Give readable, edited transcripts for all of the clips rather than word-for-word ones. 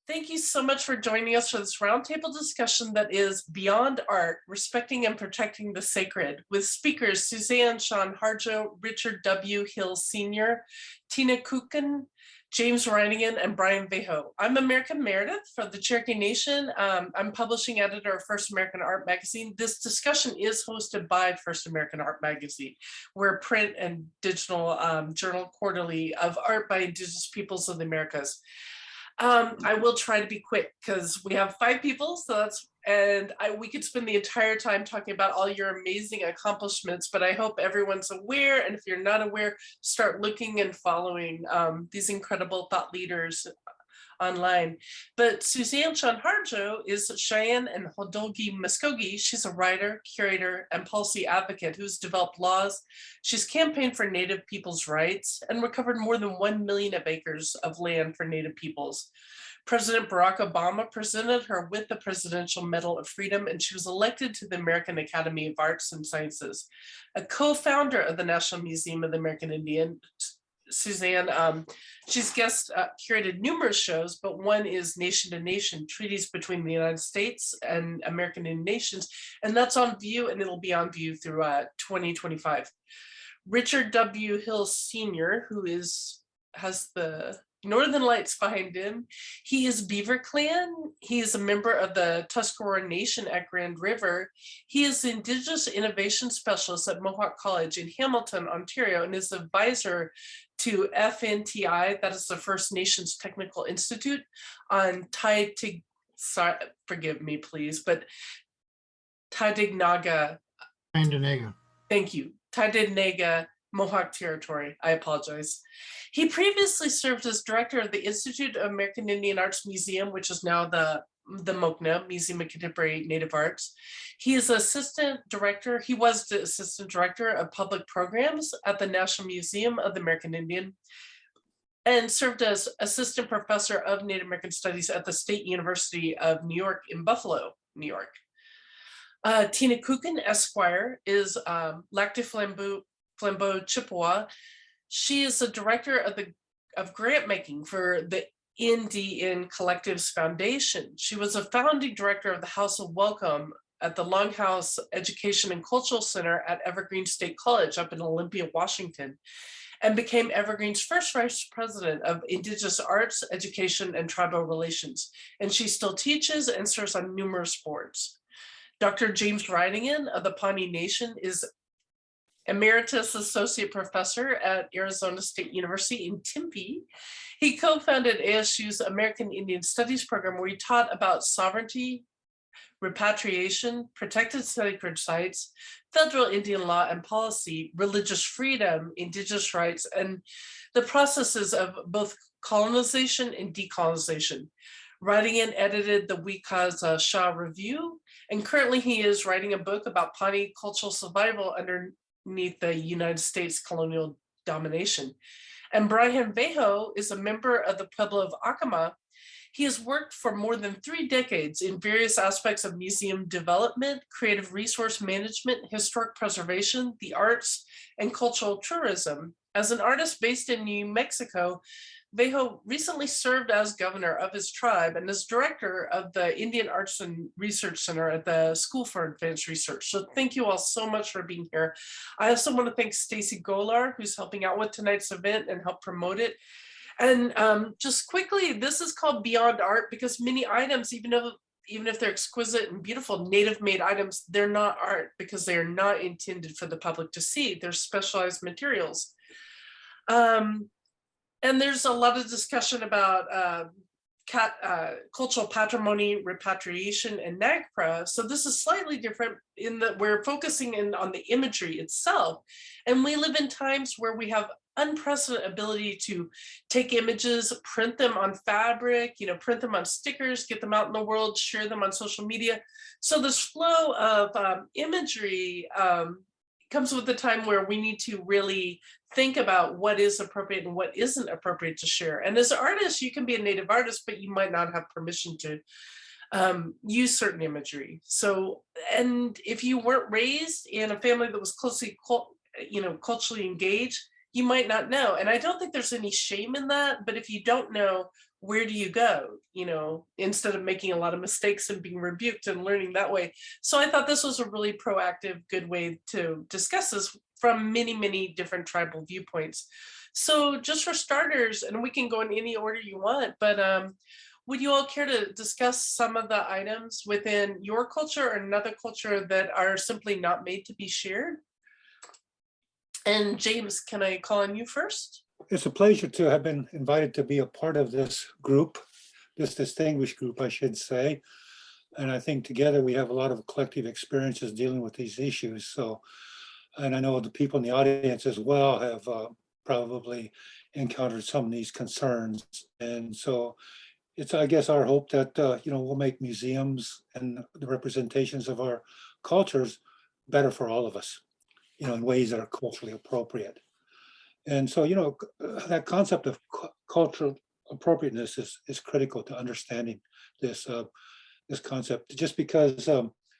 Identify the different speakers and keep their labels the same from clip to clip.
Speaker 1: Thank you so much for joining us for this roundtable discussion that is Beyond Art, Respecting and Protecting the Sacred, with speakers Suzan Sean Harjo, Richard W. Hill Sr., Tina Kuckkahn, James Reinigan, and Brian Vallo. I'm America Meredith from the Cherokee Nation. I'm publishing editor of First American Art Magazine. This discussion is hosted by First American Art Magazine. We're a print and digital journal quarterly of art by Indigenous peoples of the Americas. I will try to be quick because we have 5 people, so we could spend the entire time talking about all your amazing accomplishments, but I hope everyone's aware, and if you're not aware, start looking and following these incredible thought leaders online. But Suzan Sean Harjo is Cheyenne and Hodulgee Muscogee. She's a writer, curator, and policy advocate who's developed laws. She's campaigned for Native people's rights and recovered more than 1 million acres of land for Native peoples. President Barack Obama presented her with the Presidential Medal of Freedom, and she was elected to the American Academy of Arts and Sciences. A co-founder of the National Museum of the American Indian, Suzan, she's curated numerous shows, but one is Nation to Nation, Treaties Between the United States and American Indian Nations, and that's on view, and it'll be on view through 2025. Richard W. Hill Sr., who has the Northern Lights behind him. He is Beaver Clan. He is a member of the Tuscarora Nation at Grand River. He is the Indigenous Innovation Specialist at Mohawk College in Hamilton, Ontario, and is advisor to FNTI, that is the First Nations Technical Institute, on forgive me please, but Tyendinaga. Thank you. Tyendinaga Mohawk territory. I apologize. He previously served as director of the Institute of American Indian Arts Museum, which is now the MOCNA, Museum of Contemporary Native Arts. He is assistant director. He was the assistant director of public programs at the National Museum of the American Indian and served as assistant professor of Native American Studies at the State University of New York in Buffalo, New York. Tina Kuckkahn, Esquire, is Lac Flambeau Chippewa. She is the director of grant making for the NDN Collectives Foundation. She was a founding director of the House of Welcome at the Longhouse Education and Cultural Center at Evergreen State College up in Olympia, Washington, and became Evergreen's first vice president of Indigenous Arts, Education, and Tribal Relations. And she still teaches and serves on numerous boards. Dr. James Reinigan of the Pawnee Nation is Emeritus Associate Professor at Arizona State University in Tempe. He co-founded ASU's American Indian Studies program, where he taught about sovereignty, repatriation, protected sacred sites, federal Indian law and policy, religious freedom, indigenous rights, and the processes of both colonization and decolonization. Reinigan edited the Weka's Shaw Review, and currently he is writing a book about Pawnee cultural survival underneath the United States colonial domination. And Brian Vallo is a member of the Pueblo of Acoma. He has worked for more than 3 decades in various aspects of museum development, creative resource management, historic preservation, the arts, and cultural tourism. As an artist based in New Mexico, Vallo recently served as governor of his tribe and as director of the Indian Arts and Research Center at the School for Advanced Research. So thank you all so much for being here. I also want to thank Staci Golar, who's helping out with tonight's event and help promote it. And just quickly, this is called Beyond Art because many items, even if they're exquisite and beautiful native-made items, they're not art because they are not intended for the public to see. They're specialized materials. And there's a lot of discussion about cultural patrimony, repatriation, and NAGPRA. So this is slightly different in that we're focusing on the imagery itself. And we live in times where we have unprecedented ability to take images, print them on fabric, print them on stickers, get them out in the world, share them on social media. So this flow of imagery comes with a time where we need to really think about what is appropriate and what isn't appropriate to share. And as an artist, you can be a native artist, but you might not have permission to use certain imagery. So, and if you weren't raised in a family that was closely, culturally engaged, you might not know. And I don't think there's any shame in that, but if you don't know where do you go, instead of making a lot of mistakes and being rebuked and learning that way. So I thought this was a really proactive, good way to discuss this from many, many different tribal viewpoints. So just for starters, and we can go in any order you want, but would you all care to discuss some of the items within your culture or another culture that are simply not made to be shared? And James, can I call on you first?
Speaker 2: It's a pleasure to have been invited to be a part of this group, this distinguished group, I should say. And I think together we have a lot of collective experiences dealing with these issues. So, and I know the people in the audience as well have probably encountered some of these concerns. And so it's, I guess, our hope that, we'll make museums and the representations of our cultures better for all of us, in ways that are culturally appropriate. And so, that concept of cultural appropriateness is critical to understanding this concept. Just because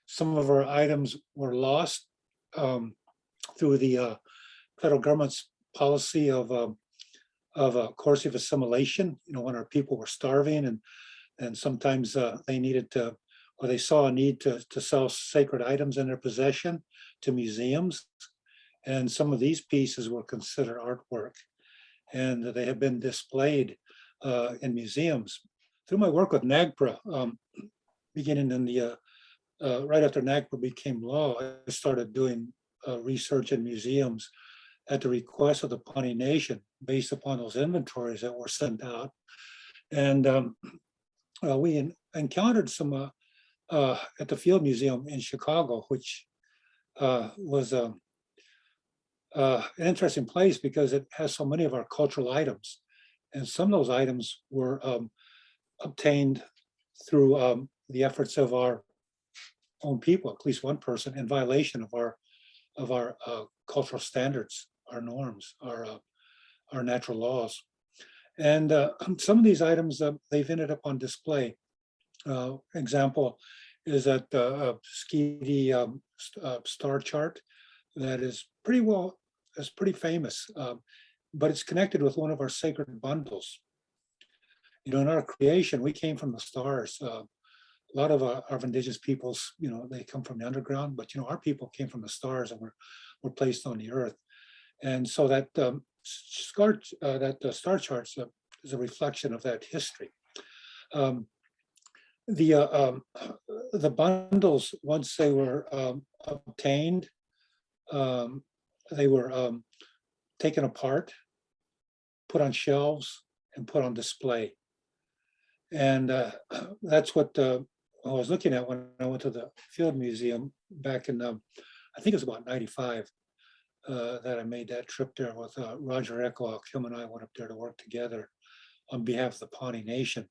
Speaker 2: some of our items were lost through the federal government's policy of coercive assimilation, when our people were starving and sometimes they needed to, or they saw a need to sell sacred items in their possession to museums. And some of these pieces were considered artwork, and they have been displayed in museums. Through my work with NAGPRA, beginning in the right after NAGPRA became law, I started doing research in museums at the request of the Pawnee Nation, based upon those inventories that were sent out. And we encountered some at the Field Museum in Chicago, which was an interesting place because it has so many of our cultural items. And some of those items were obtained through the efforts of our own people, at least one person, in violation of our cultural standards, our norms, our natural laws. And some of these items, they've ended up on display. Example is that Skeety star chart that is pretty famous, but it's connected with one of our sacred bundles. In our creation, we came from the stars. A lot of our indigenous peoples, they come from the underground, but our people came from the stars and were placed on the earth. And so that star chart is a reflection of that history. The bundles, once they were obtained, they were taken apart, put on shelves, and put on display. And that's what I was looking at when I went to the Field Museum back in, I think it was about 95, that I made that trip there with Roger Echo. Him and I went up there to work together on behalf of the Pawnee Nation.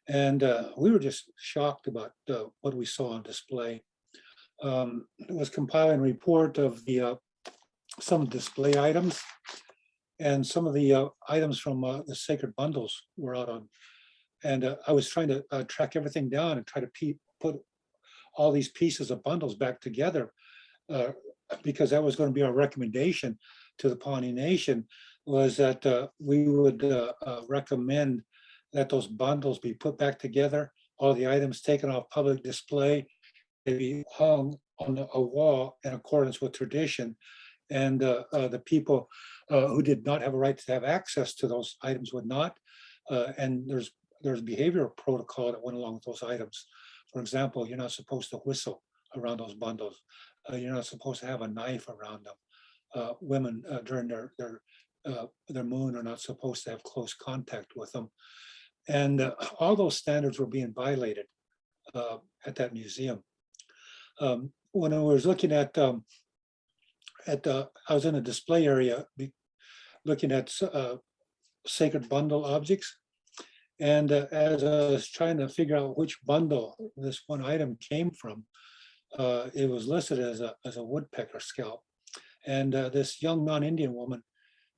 Speaker 2: And we were just shocked about what we saw on display. It was compiling a report of some display items, and some of the items from the sacred bundles were out on. And I was trying to track everything down and try to put all these pieces of bundles back together, because that was going to be our recommendation to the Pawnee Nation, was that we would recommend that those bundles be put back together, all the items taken off public display, they be hung on a wall in accordance with tradition. And the people who did not have a right to have access to those items would not. And there's behavioral protocol that went along with those items. For example, you're not supposed to whistle around those bundles. You're not supposed to have a knife around them. Women during their moon are not supposed to have close contact with them. And all those standards were being violated at that museum. When I was looking at I was in a display area looking at sacred bundle objects. And as I was trying to figure out which bundle this one item came from, it was listed as a woodpecker scalp. And this young non-Indian woman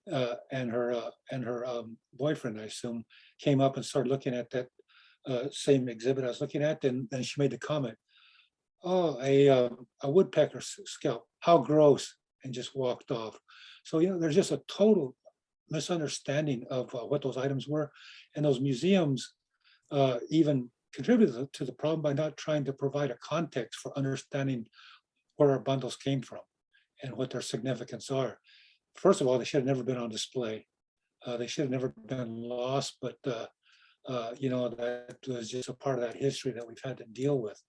Speaker 2: and her boyfriend, I assume, came up and started looking at that same exhibit I was looking at, and then she made the comment, "Oh, a woodpecker scalp, how gross," and just walked off. So there's just a total misunderstanding of what those items were. And those museums even contributed to the problem by not trying to provide a context for understanding where our bundles came from and what their significance are. First of all, they should have never been on display. They should have never been lost, but that was just a part of that history that we've had to deal with.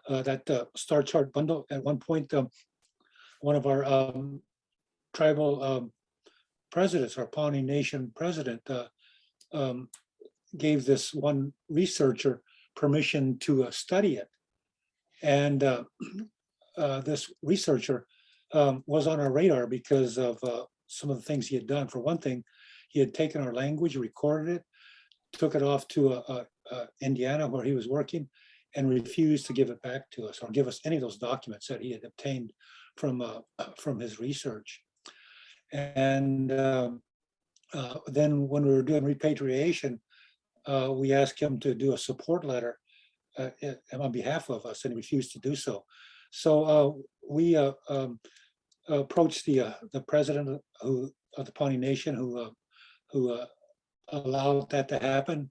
Speaker 2: That star chart bundle, at one point, one of our tribal presidents, our Pawnee Nation president, gave this one researcher permission to study it. And this researcher was on our radar because of some of the things he had done. For one thing, he had taken our language, recorded it, took it off to Indiana where he was working, and refused to give it back to us or give us any of those documents that he had obtained from his research. And then when we were doing repatriation, we asked him to do a support letter on behalf of us, and he refused to do so. So we approached the president of the Pawnee Nation, who allowed that to happen,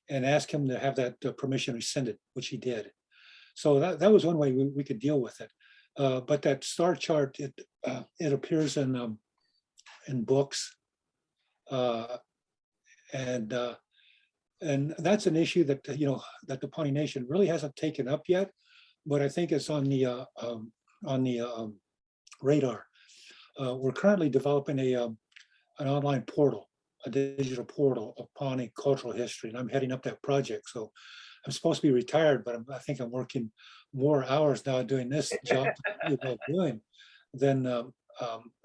Speaker 2: and asked him to have that permission rescinded, which he did. So that was one way we could deal with it. But that star chart, it appears in books, and that's an issue that that the Pawnee Nation really hasn't taken up yet, but I think it's on the radar. We're currently developing an online portal, a digital portal of Pawnee cultural history, and I'm heading up that project. So I'm supposed to be retired, but I think I'm working more hours now doing this job doing than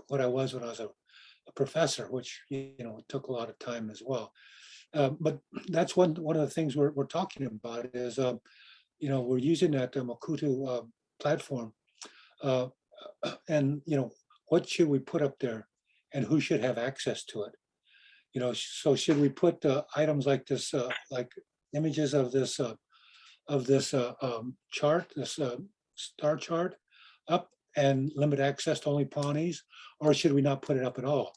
Speaker 2: what I was when I was a professor, which took a lot of time as well. But that's one of the things we're talking about is we're using that Makutu platform, and what should we put up there, and who should have access to it? So should we put items like this, like images of this chart, this star chart, up and limit access to only Pawnees, or should we not put it up at all?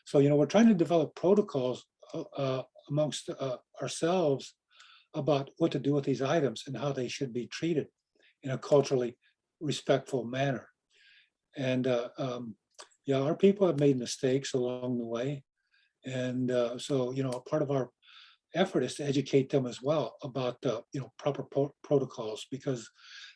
Speaker 2: So we're trying to develop protocols amongst ourselves about what to do with these items and how they should be treated in a culturally respectful manner. And our people have made mistakes along the way. And so, part of our effort is to educate them as well about, proper protocols, because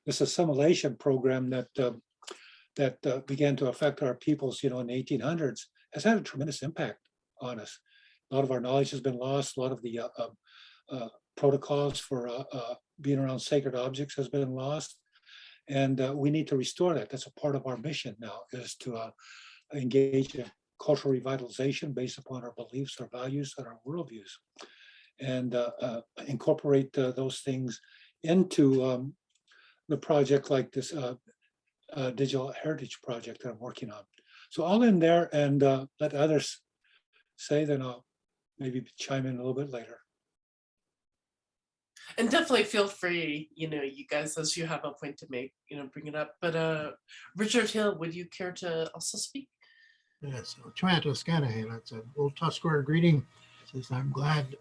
Speaker 2: this assimilation program that began to affect our peoples, in the 1800s has had a tremendous impact on us. A lot of our knowledge has been lost. A lot of the protocols for being around sacred objects has been lost. And we need to restore that. That's a part of our mission now, is to engage in cultural revitalization based upon our beliefs, our values, and our worldviews, and incorporate those things into the project like this digital heritage project that I'm working on. So I'll end there and let others say, then I'll maybe chime in a little bit later.
Speaker 1: And definitely feel free, you guys, as you have a point to make, bring it up. But Richard Hill, would you care to also speak?
Speaker 3: Yes, Tuscarora, that's an old Tuscarora greeting. Says, I'm glad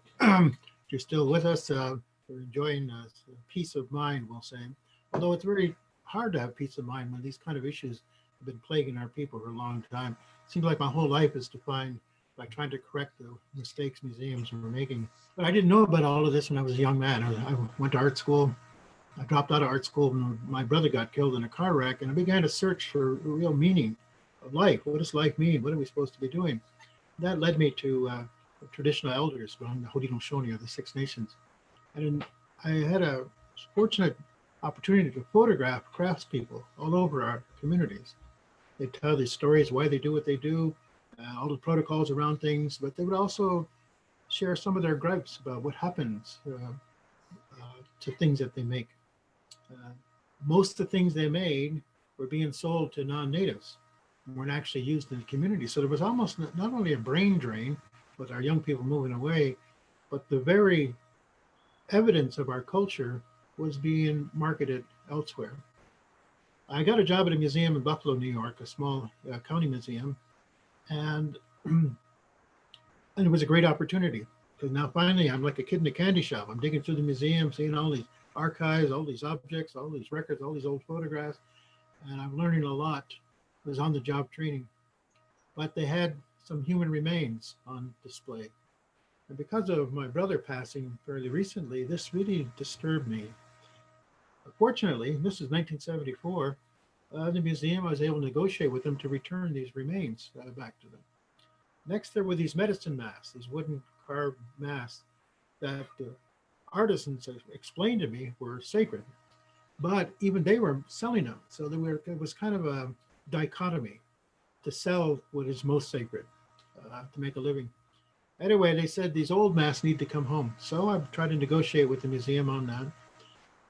Speaker 3: you're still with us. We're enjoying peace of mind, we'll say. Although it's very hard to have peace of mind when these kind of issues have been plaguing our people for a long time. It seems like my whole life is defined by trying to correct the mistakes museums were making. But I didn't know about all of this when I was a young man. I went to art school. I dropped out of art school when my brother got killed in a car wreck, and I began to search for real meaning of life. What does life mean? What are we supposed to be doing? That led me to traditional elders from the Hodulgee of the Six Nations. And I had a fortunate opportunity to photograph craftspeople all over our communities. They tell these stories, why they do what they do, all the protocols around things, but they would also share some of their gripes about what happens to things that they make. Most of the things they made were being sold to non-natives and weren't actually used in the community. So there was almost not only a brain drain with our young people moving away, but the very evidence of our culture was being marketed elsewhere. I got a job at a museum in Buffalo, New York, a small county museum, and And it was a great opportunity because now finally I'm like a kid in a candy shop. I'm digging through the museum, seeing all these archives, all these objects, all these records, all these old photographs, and I'm learning a lot. It was on the job training, but they had some human remains on display. And because of my brother passing fairly recently, this really disturbed me. Fortunately, this is 1974, the museum, I was able to negotiate with them to return these remains back to them. Next, there were these medicine masks, these wooden carved masks that artisans explained to me were sacred, but even they were selling them. So it was kind of a dichotomy to sell what is most sacred, to make a living. Anyway, they said these old masks need to come home. So I tried to negotiate with the museum on that.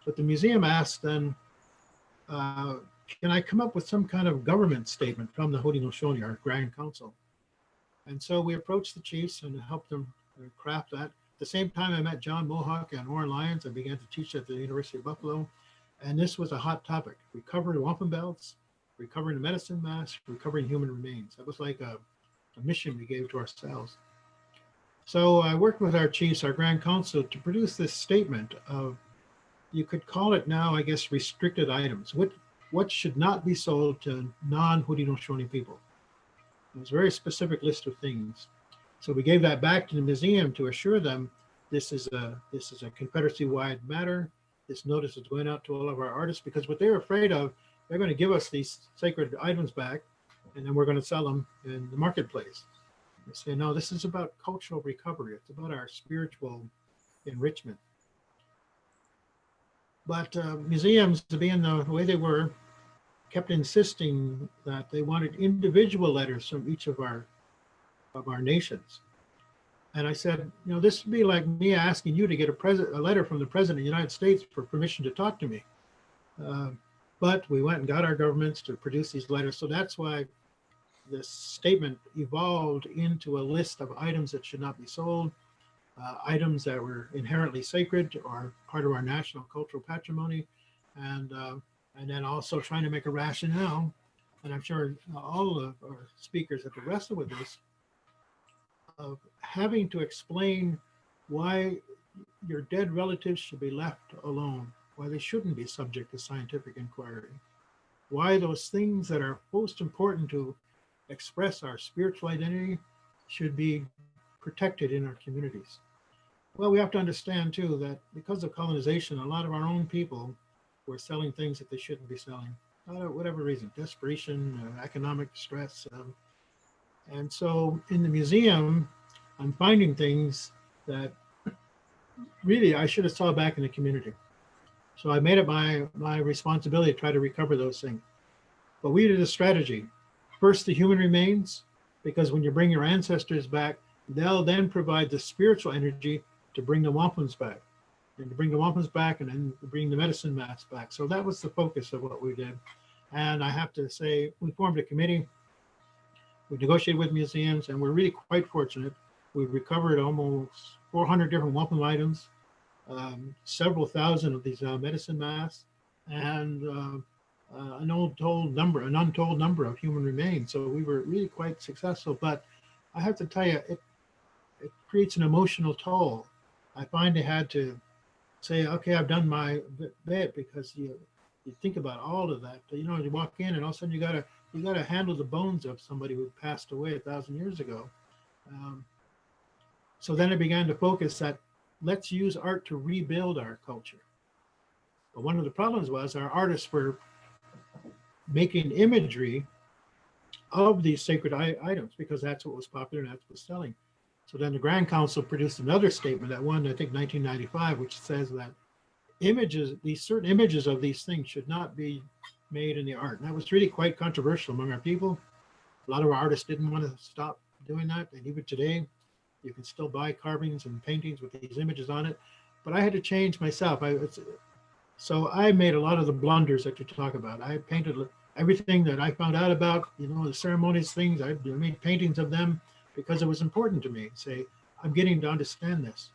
Speaker 3: But the museum asked then, can I come up with some kind of government statement from the Haudenosaunee, our Grand Council? And so we approached the chiefs and helped them craft that. At the same time, I met John Mohawk and Warren Lyons. I began to teach at the University of Buffalo. And this was a hot topic. Recovering wampum belts, recovering the medicine masks, recovering human remains. That was like a mission we gave to ourselves. So I worked with our chiefs, our Grand Council, to produce this statement of, you could call it now, I guess, restricted items. What should not be sold to non-Haudenosaunee people? It was a very specific list of things. So we gave that back to the museum to assure them this is a Confederacy-wide matter. This notice is going out to all of our artists because what they're afraid of, they're going to give us these sacred items back, and then we're going to sell them in the marketplace. They say, no, this is about cultural recovery. It's about our spiritual enrichment. But museums, being the way they were, kept insisting that they wanted individual letters from each of our nations. And I said, this would be like me asking you to get a letter from the President of the United States for permission to talk to me. But we went and got our governments to produce these letters. So that's why this statement evolved into a list of items that should not be sold, items that were inherently sacred or part of our national cultural patrimony, and then also trying to make a rationale. And I'm sure all of our speakers have wrestled with this, of having to explain why your dead relatives should be left alone, why they shouldn't be subject to scientific inquiry, why those things that are most important to express our spiritual identity should be protected in our communities. Well, we have to understand too that because of colonization, a lot of our own people were selling things that they shouldn't be selling, whatever reason, desperation, economic stress. And so in the museum, I'm finding things that really I should have saw back in the community. So I made it my responsibility to try to recover those things. But we did a strategy. First, the human remains, because when you bring your ancestors back, they'll then provide the spiritual energy to bring the wampums back. And to bring the wampums back and then bring the medicine masks back. So that was the focus of what we did. And I have to say, we formed a committee. We negotiated with museums, and we're really quite fortunate. We've recovered almost 400 different wampum items, several thousand of these medicine masks, and an untold number of human remains. So we were really quite successful. But I have to tell you, it creates an emotional toll. I find I had to say, okay, I've done my bit, because you think about all of that. You walk in and all of a sudden you gotta handle the bones of somebody who passed away 1,000 years ago. So then I began to focus that let's use art to rebuild our culture. But one of the problems was our artists were making imagery of these sacred items because that's what was popular and that's what was selling. So then the Grand Council produced another statement that won, I think, 1995, which says that these certain images of these things should not be made in the art. And that was really quite controversial among our people. A lot of our artists didn't want to stop doing that. And even today, you can still buy carvings and paintings with these images on it. But I had to change myself. So I made a lot of the blunders that you talk about. I painted everything that I found out about, the ceremonies, things. I made paintings of them because it was important to me. Say, I'm getting to understand this.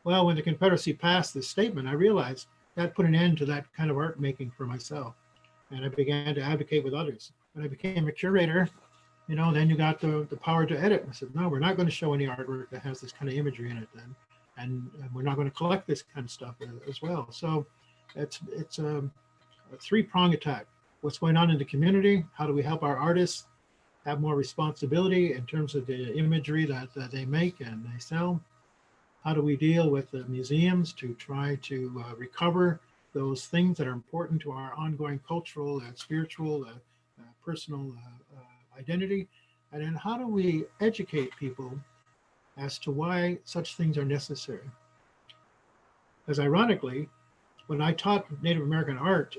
Speaker 3: Well, when the Confederacy passed this statement, I realized that put an end to that kind of art making for myself. And I began to advocate with others. When I became a curator then you got the power to edit. I said, no, we're not going to show any artwork that has this kind of imagery in it then. And we're not going to collect this kind of stuff as well. So it's a three-prong attack. What's going on in the community? How do we help our artists have more responsibility in terms of the imagery that they make and they sell? How do we deal with the museums to try to recover those things that are important to our ongoing cultural and spiritual, personal identity? And then how do we educate people as to why such things are necessary? Because ironically, when I taught Native American art,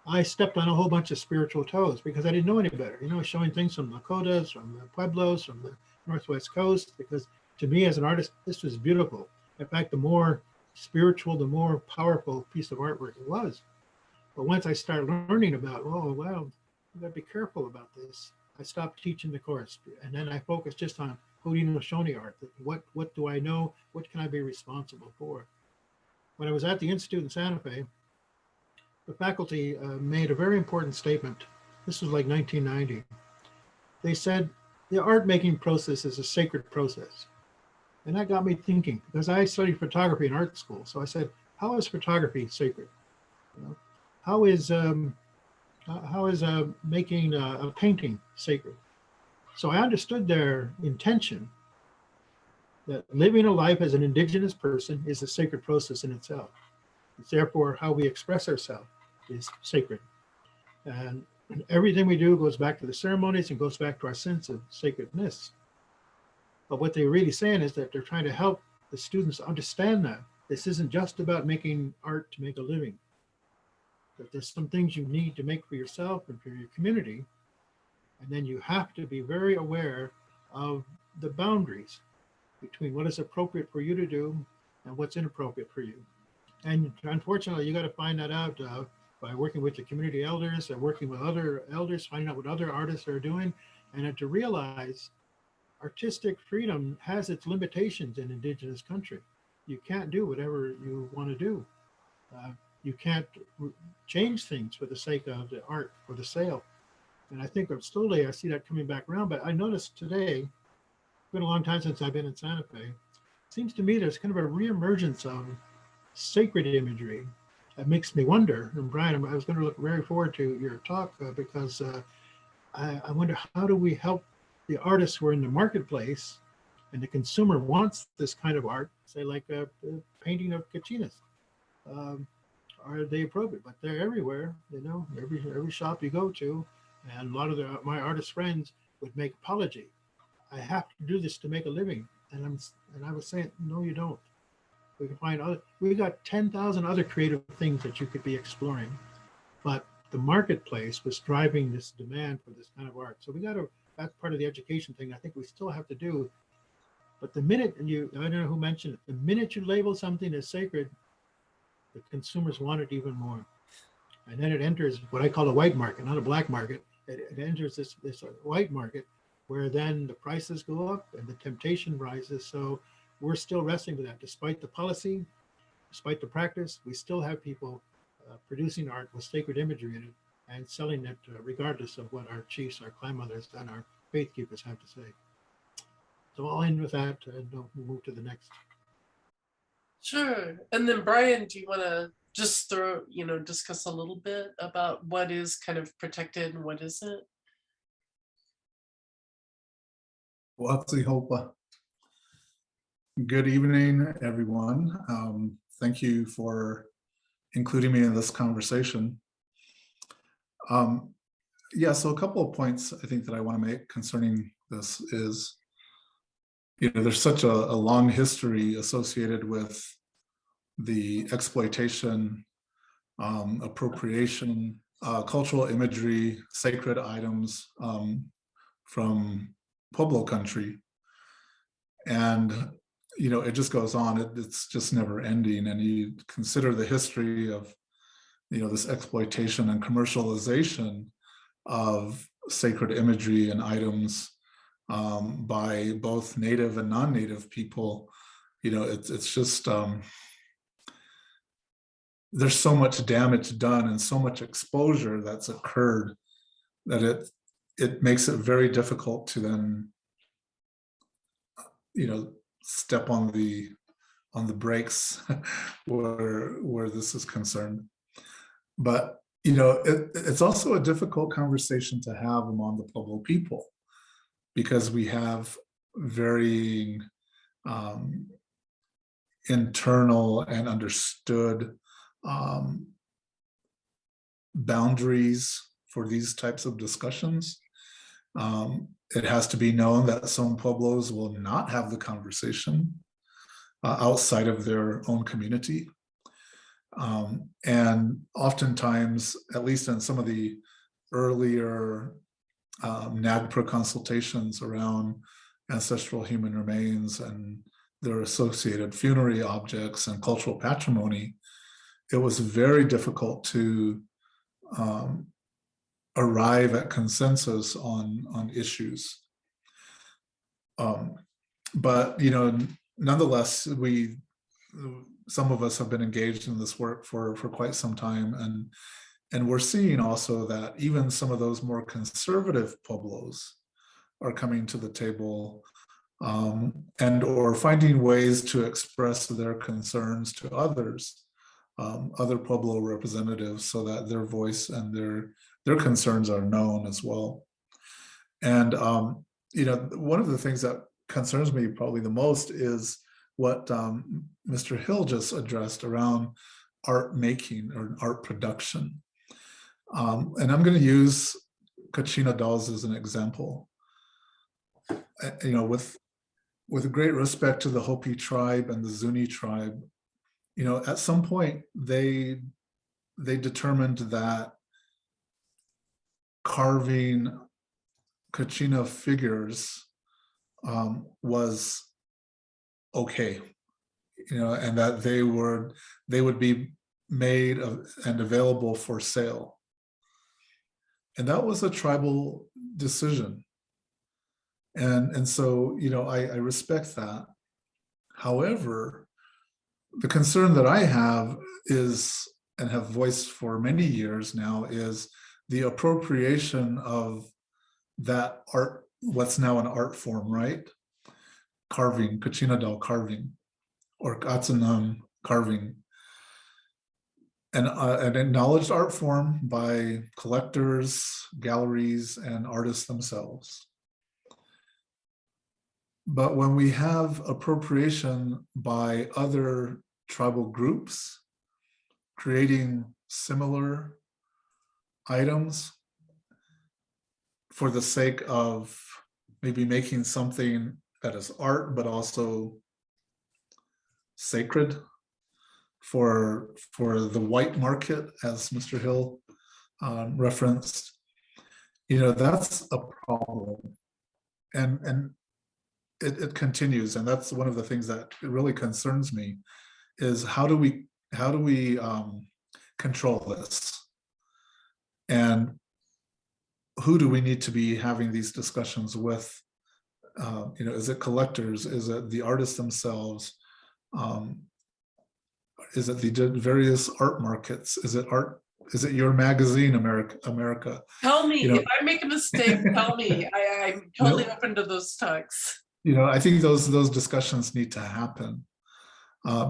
Speaker 3: I stepped on a whole bunch of spiritual toes because I didn't know any better, showing things from Lakotas, from the Pueblos, from the Northwest Coast, because to me as an artist, this was beautiful. In fact, the more spiritual, the more powerful piece of artwork it was. But once I started learning about, oh, well, you gotta be careful about this, I stopped teaching the course. And then I focused just on Haudenosaunee art. What do I know? What can I be responsible for? When I was at the Institute in Santa Fe, the faculty made a very important statement. This was like 1990. They said, the art making process is a sacred process. And that got me thinking, because I studied photography in art school. So I said, how is photography sacred? How is making a painting sacred? So I understood their intention that living a life as an Indigenous person is a sacred process in itself. It's therefore how we express ourselves is sacred. And everything we do goes back to the ceremonies and goes back to our sense of sacredness. But what they're really saying is that they're trying to help the students understand that this isn't just about making art to make a living, that there's some things you need to make for yourself and for your community. And then you have to be very aware of the boundaries between what is appropriate for you to do and what's inappropriate for you. And unfortunately, you got to find that out by working with the community elders and working with other elders, finding out what other artists are doing, and to realize artistic freedom has its limitations in Indigenous country. You can't do whatever you want to do. You can't change things for the sake of the art or the sale. And I think slowly I see that coming back around. But I noticed today, it's been a long time since I've been in Santa Fe. It seems to me there's kind of a reemergence of sacred imagery that makes me wonder. And Brian, I was going to look very forward to your talk because I wonder, how do we help the artists who are in the marketplace and the consumer wants this kind of art, say like a painting of Chicanas? Are they appropriate? But they're everywhere, every shop you go to. And a lot of my artist friends would make apology. I have to do this to make a living. And I was saying, no, you don't. We can find we got 10,000 other creative things that you could be exploring. But the marketplace was driving this demand for this kind of art. So that's part of the education thing I think we still have to do. But the minute, I don't know who mentioned it, the minute you label something as sacred, the consumers want it even more. And then it enters what I call a white market, not a black market. It enters this white market where then the prices go up and the temptation rises. So we're still wrestling with that. Despite the policy, despite the practice, we still have people producing art with sacred imagery in it and selling it regardless of what our chiefs, our clan mothers, and our faith keepers have to say. So I'll end with that and we'll move to the next.
Speaker 1: Sure. And then Brian, do you want to just discuss a little bit about what is kind of protected and what isn't?
Speaker 4: Watsi Hopa. Good evening, everyone. Thank you for including me in this conversation. So a couple of points I think that I want to make concerning this is, there's such a long history associated with the exploitation, appropriation, cultural imagery, sacred items from Pueblo country. And, it just goes on. It's just never ending. And you consider the history of, this exploitation and commercialization of sacred imagery and items by both native and non-native people. It's just, there's so much damage done and so much exposure that's occurred that it makes it very difficult to then, step on the brakes where this is concerned. But it's also a difficult conversation to have among the Pueblo people, because we have varying internal and understood boundaries for these types of discussions. It has to be known that some Pueblos will not have the conversation outside of their own community. And oftentimes, at least in some of the earlier NAGPRA consultations around ancestral human remains and their associated funerary objects and cultural patrimony, it was very difficult to arrive at consensus on issues. But nonetheless, some of us have been engaged in this work for quite some time, and we're seeing also that even some of those more conservative Pueblos are coming to the table and or finding ways to express their concerns to others, other Pueblo representatives, so that their voice and their concerns are known as well. And one of the things that concerns me probably the most is what Mr. Hill just addressed around art making or art production. And I'm going to use Kachina dolls as an example. With great respect to the Hopi tribe and the Zuni tribe, at some point they determined that carving Kachina figures was okay, and that they would be made and available for sale. And that was a tribal decision. And so, I respect that. However, the concern that I have is, and have voiced for many years now, is the appropriation of that art, what's now an art form, right? Carving, Kachina doll carving, or Katsanam carving, an acknowledged art form by collectors, galleries, and artists themselves. But when we have appropriation by other tribal groups creating similar items for the sake of maybe making something that is art, but also sacred for the white market, as Mr. Hill referenced, that's a problem. And it continues, and that's one of the things that really concerns me, is how do we control this, and who do we need to be having these discussions with? Is it collectors? Is it the artists themselves? Is it the various art markets? Is it art? Is it your magazine, America?
Speaker 1: Tell me if I make a mistake. Tell me. I'm totally open to those talks.
Speaker 4: I think those discussions need to happen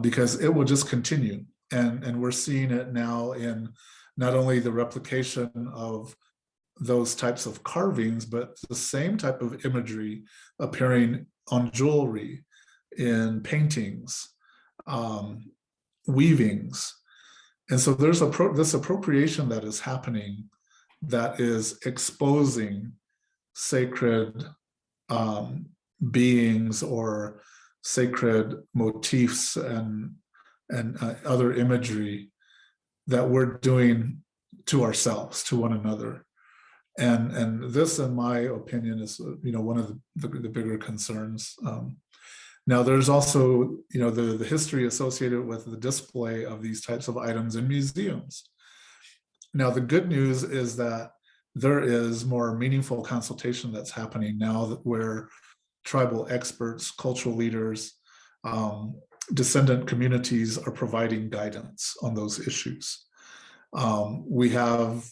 Speaker 4: because it will just continue, and we're seeing it now in not only the replication of those types of carvings, but the same type of imagery appearing on jewelry, in paintings, weavings. And so there's this appropriation that is happening that is exposing sacred beings or sacred motifs and other imagery that we're doing to ourselves, to one another. And this, in my opinion, is one of the bigger concerns. Now, there's also the history associated with the display of these types of items in museums. Now, the good news is that there is more meaningful consultation that's happening now, where tribal experts, cultural leaders, descendant communities are providing guidance on those issues. We have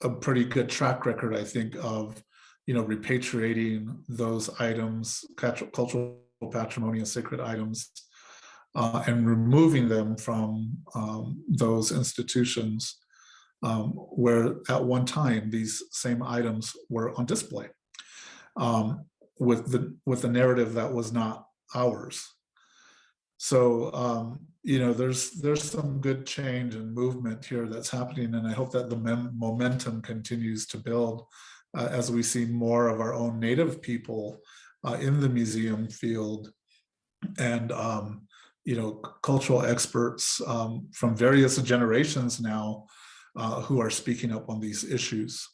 Speaker 4: a pretty good track record, I think, of repatriating those items, cultural patrimony and sacred items, and removing them from those institutions where at one time these same items were on display, with the narrative that was not ours. So there's some good change and movement here that's happening, and I hope that the momentum continues to build as we see more of our own Native people in the museum field, and cultural experts from various generations now who are speaking up on these issues.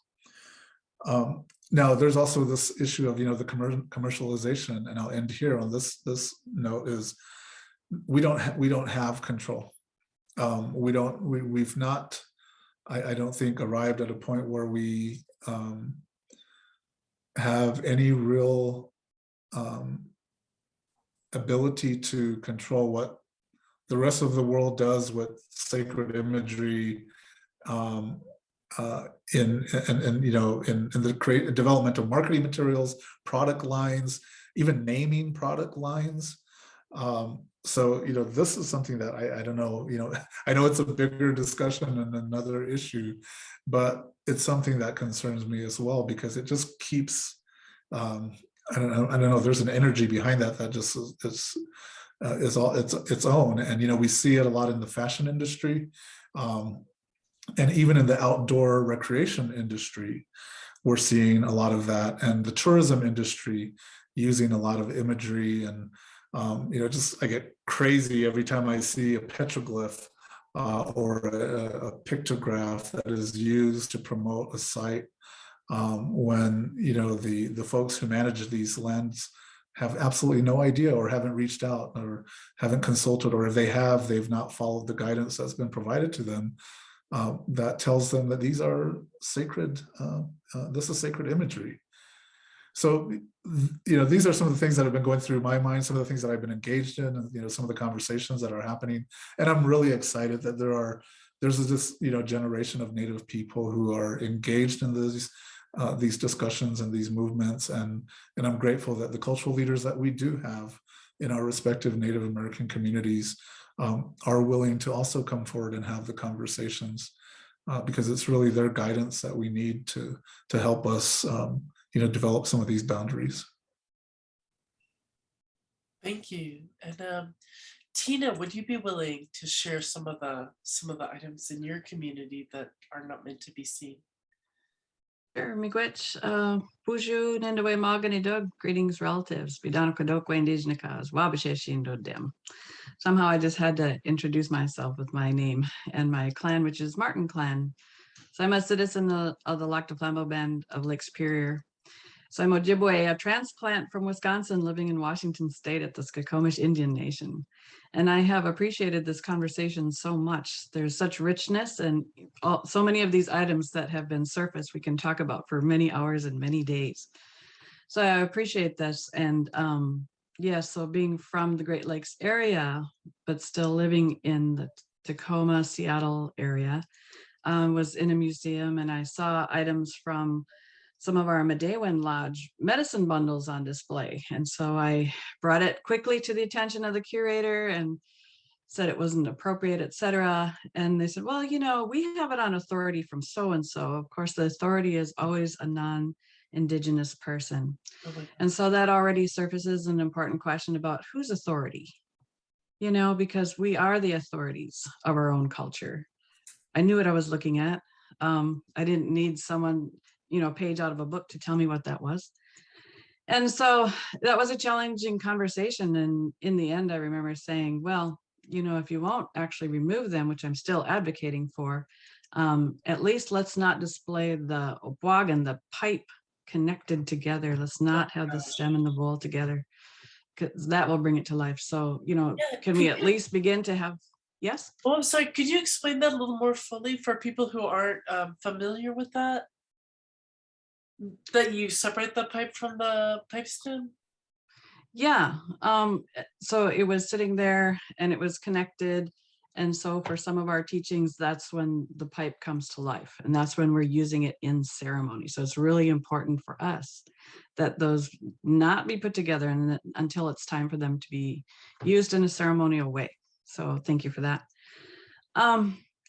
Speaker 4: Now, there's also this issue of the commercialization, and I'll end here on this note: is we don't have control. We've not, I don't think, arrived at a point where we have any real ability to control what the rest of the world does with sacred imagery, in the development of marketing materials, product lines, even naming product lines. So this is something that I don't know. I know it's a bigger discussion and another issue, but it's something that concerns me as well, because it just keeps. I don't know. There's an energy behind that just is all its own, and we see it a lot in the fashion industry, and even in the outdoor recreation industry, we're seeing a lot of that, and the tourism industry using a lot of imagery, and just I get crazy every time I see a petroglyph or a pictograph that is used to promote a site. When the folks who manage these lands have absolutely no idea, or haven't reached out, or haven't consulted, or if they have, they've not followed the guidance that's been provided to them, that tells them that these are sacred, this is sacred imagery. So these are some of the things that have been going through my mind, some of the things that I've been engaged in, and some of the conversations that are happening, and I'm really excited that there's this generation of Native people who are engaged in these discussions and these movements, and I'm grateful that the cultural leaders that we do have in our respective Native American communities are willing to also come forward and have the conversations, because it's really their guidance that we need to help us develop some of these boundaries.
Speaker 1: Thank you. And Tina, would you be willing to share some of the items in your community that are not meant to be seen?
Speaker 5: Sure, miigwech, Buju, Nendawe Magani Dug, greetings relatives, Bidano Kodokwe Indigenous, Wabasheshi Dem. Somehow I just had to introduce myself with my name and my clan, which is Martin Clan. So I'm a citizen of the Lakota Flambeau Band of Lake Superior. So I'm Ojibwe, a transplant from Wisconsin living in Washington State at the Tuscarora Indian Nation. And I have appreciated this conversation so much. There's such richness, and so many of these items that have been surfaced we can talk about for many hours and many days. So I appreciate this. And so being from the Great Lakes area, but still living in the Tacoma, Seattle area, was in a museum, and I saw items from some of our Medewan Lodge medicine bundles on display. And so I brought it quickly to the attention of the curator and said it wasn't appropriate, etc. And they said, well, we have it on authority from so-and-so. Of course, the authority is always a non-Indigenous person. And so that already surfaces an important question about whose authority, because we are the authorities of our own culture. I knew what I was looking at. I didn't need someone page out of a book to tell me what that was. And so that was a challenging conversation. And in the end, I remember saying, well, if you won't actually remove them, which I'm still advocating for, at least let's not display the obwag and the pipe connected together. Let's not have the stem and the bowl together, because that will bring it to life. So, can we at least begin to have, yes?
Speaker 1: Oh, I'm sorry. Could you explain that a little more fully for people who aren't familiar with that? That you separate the pipe from the pipestone?
Speaker 5: Yeah. So it was sitting there and it was connected, And so for some of our teachings, that's when the pipe comes to life, and that's when we're using it in ceremony. So it's really important for us that those not be put together until it's time for them to be used in a ceremonial way. So thank you for that.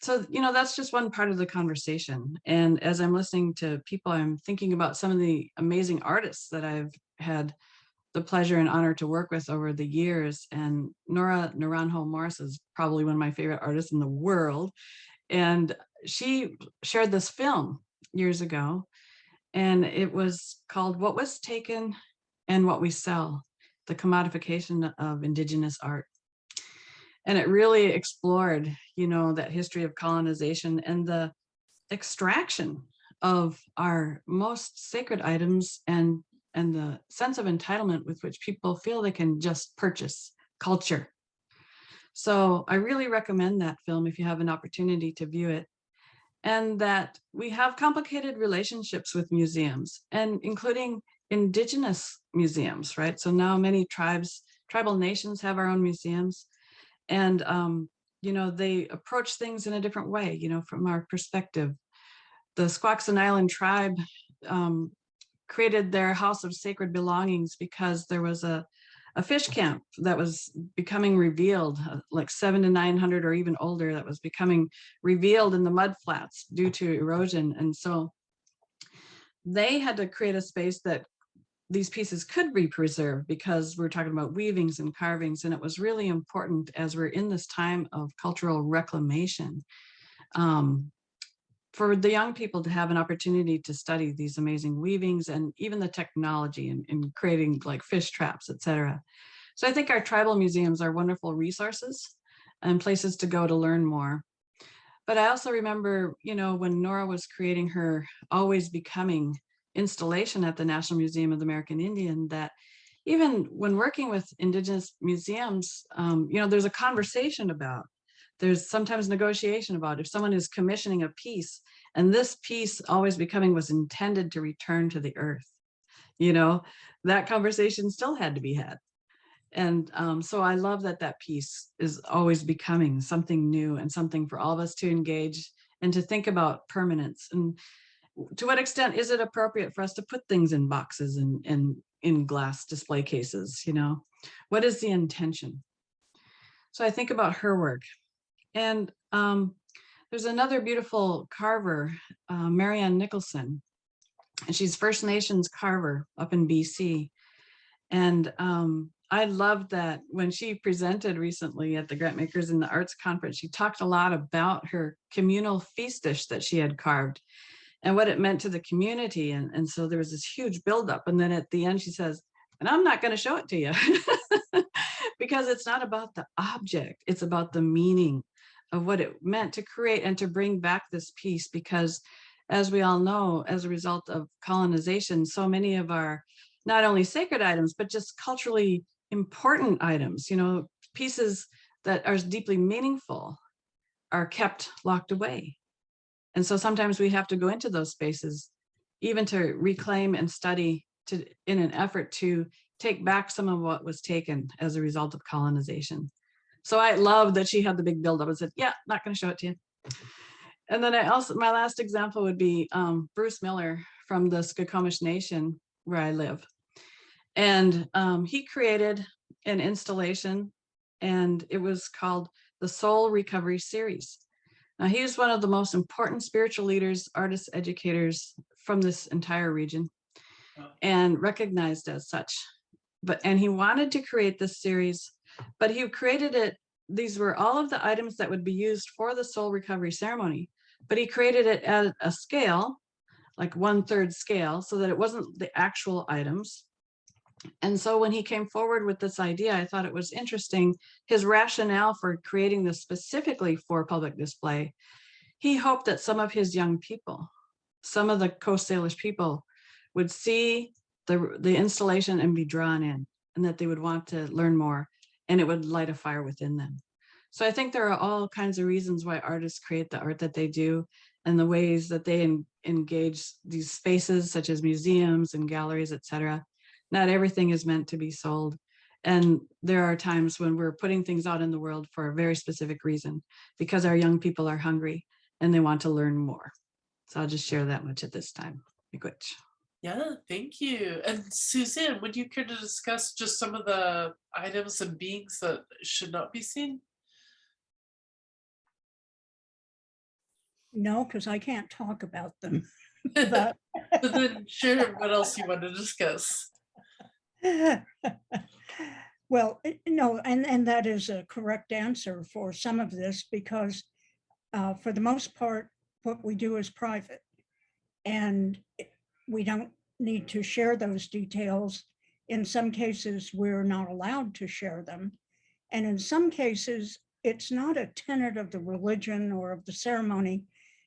Speaker 5: So, that's just one part of the conversation. And as I'm listening to people, I'm thinking about some of the amazing artists that I've had the pleasure and honor to work with over the years. And Nora Naranjo Morris is probably one of my favorite artists in the world. And she shared this film years ago, and it was called What Was Taken and What We Sell, the Commodification of Indigenous Art. And it really explored, that history of colonization and the extraction of our most sacred items and the sense of entitlement with which people feel they can just purchase culture. So I really recommend that film if you have an opportunity to view it. And that we have complicated relationships with museums, and including Indigenous museums, right? So now many tribal nations have our own museums. And, they approach things in a different way, from our perspective. The Squaxin Island tribe created their House of Sacred Belongings because there was a fish camp that was becoming revealed, like 700 to 900 or even older, that was becoming revealed in the mud flats due to erosion. And so they had to create a space that these pieces could be preserved, because we're talking about weavings and carvings. And it was really important, as we're in this time of cultural reclamation, for the young people to have an opportunity to study these amazing weavings and even the technology in creating like fish traps, etc. So I think our tribal museums are wonderful resources and places to go to learn more. But I also remember, when Nora was creating her Always Becoming installation at the National Museum of the American Indian, that even when working with Indigenous museums, there's a conversation about, there's sometimes negotiation about if someone is commissioning a piece, and this piece Always Becoming was intended to return to the earth, that conversation still had to be had. And so I love that piece is always becoming something new and something for all of us to engage and to think about permanence. And to what extent is it appropriate for us to put things in boxes and in glass display cases? What is the intention? So I think about her work. And there's another beautiful carver, Marianne Nicholson, and she's First Nations carver up in BC. And I loved that when she presented recently at the Grantmakers in the Arts Conference, she talked a lot about her communal feast dish that she had carved and what it meant to the community. And so there was this huge buildup. And then at the end, she says, and I'm not going to show it to you because it's not about the object. It's about the meaning of what it meant to create and to bring back this piece. Because as we all know, as a result of colonization, so many of our not only sacred items, but just culturally important items, pieces that are deeply meaningful are kept locked away. And so sometimes we have to go into those spaces, even to reclaim and study in an effort to take back some of what was taken as a result of colonization. So I love that she had the big buildup and said, yeah, not going to show it to you. And then my last example would be Bruce Miller from the Cherokee Nation, where I live. And he created an installation, and it was called the Soul Recovery Series. Now, he was one of the most important spiritual leaders, artists, educators from this entire region, and recognized as such. And he wanted to create this series, but he created it. These were all of the items that would be used for the soul recovery ceremony, but he created it at a scale, like 1/3 scale, so that it wasn't the actual items. And so when he came forward with this idea, I thought it was interesting, his rationale for creating this specifically for public display. He hoped that some of his young people, some of the Coast Salish people, would see the installation and be drawn in, and that they would want to learn more, and it would light a fire within them. So I think there are all kinds of reasons why artists create the art that they do, and the ways that they engage these spaces, such as museums and galleries, etc. Not everything is meant to be sold. And there are times when we're putting things out in the world for a very specific reason, because our young people are hungry and they want to learn more. So I'll just share that much at this time. Miigwech.
Speaker 1: Yeah, thank you. And Suzanne, would you care to discuss just some of the items and beings that should not be seen?
Speaker 6: No, because I can't talk about them.
Speaker 1: But
Speaker 6: But
Speaker 1: then share what else you want to discuss.
Speaker 6: well, no, and that is a correct answer for some of this, because for the most part, what we do is private, and we don't need to share those details. In some cases, we're not allowed to share them. And in some cases, it's not a tenet of the religion or of the ceremony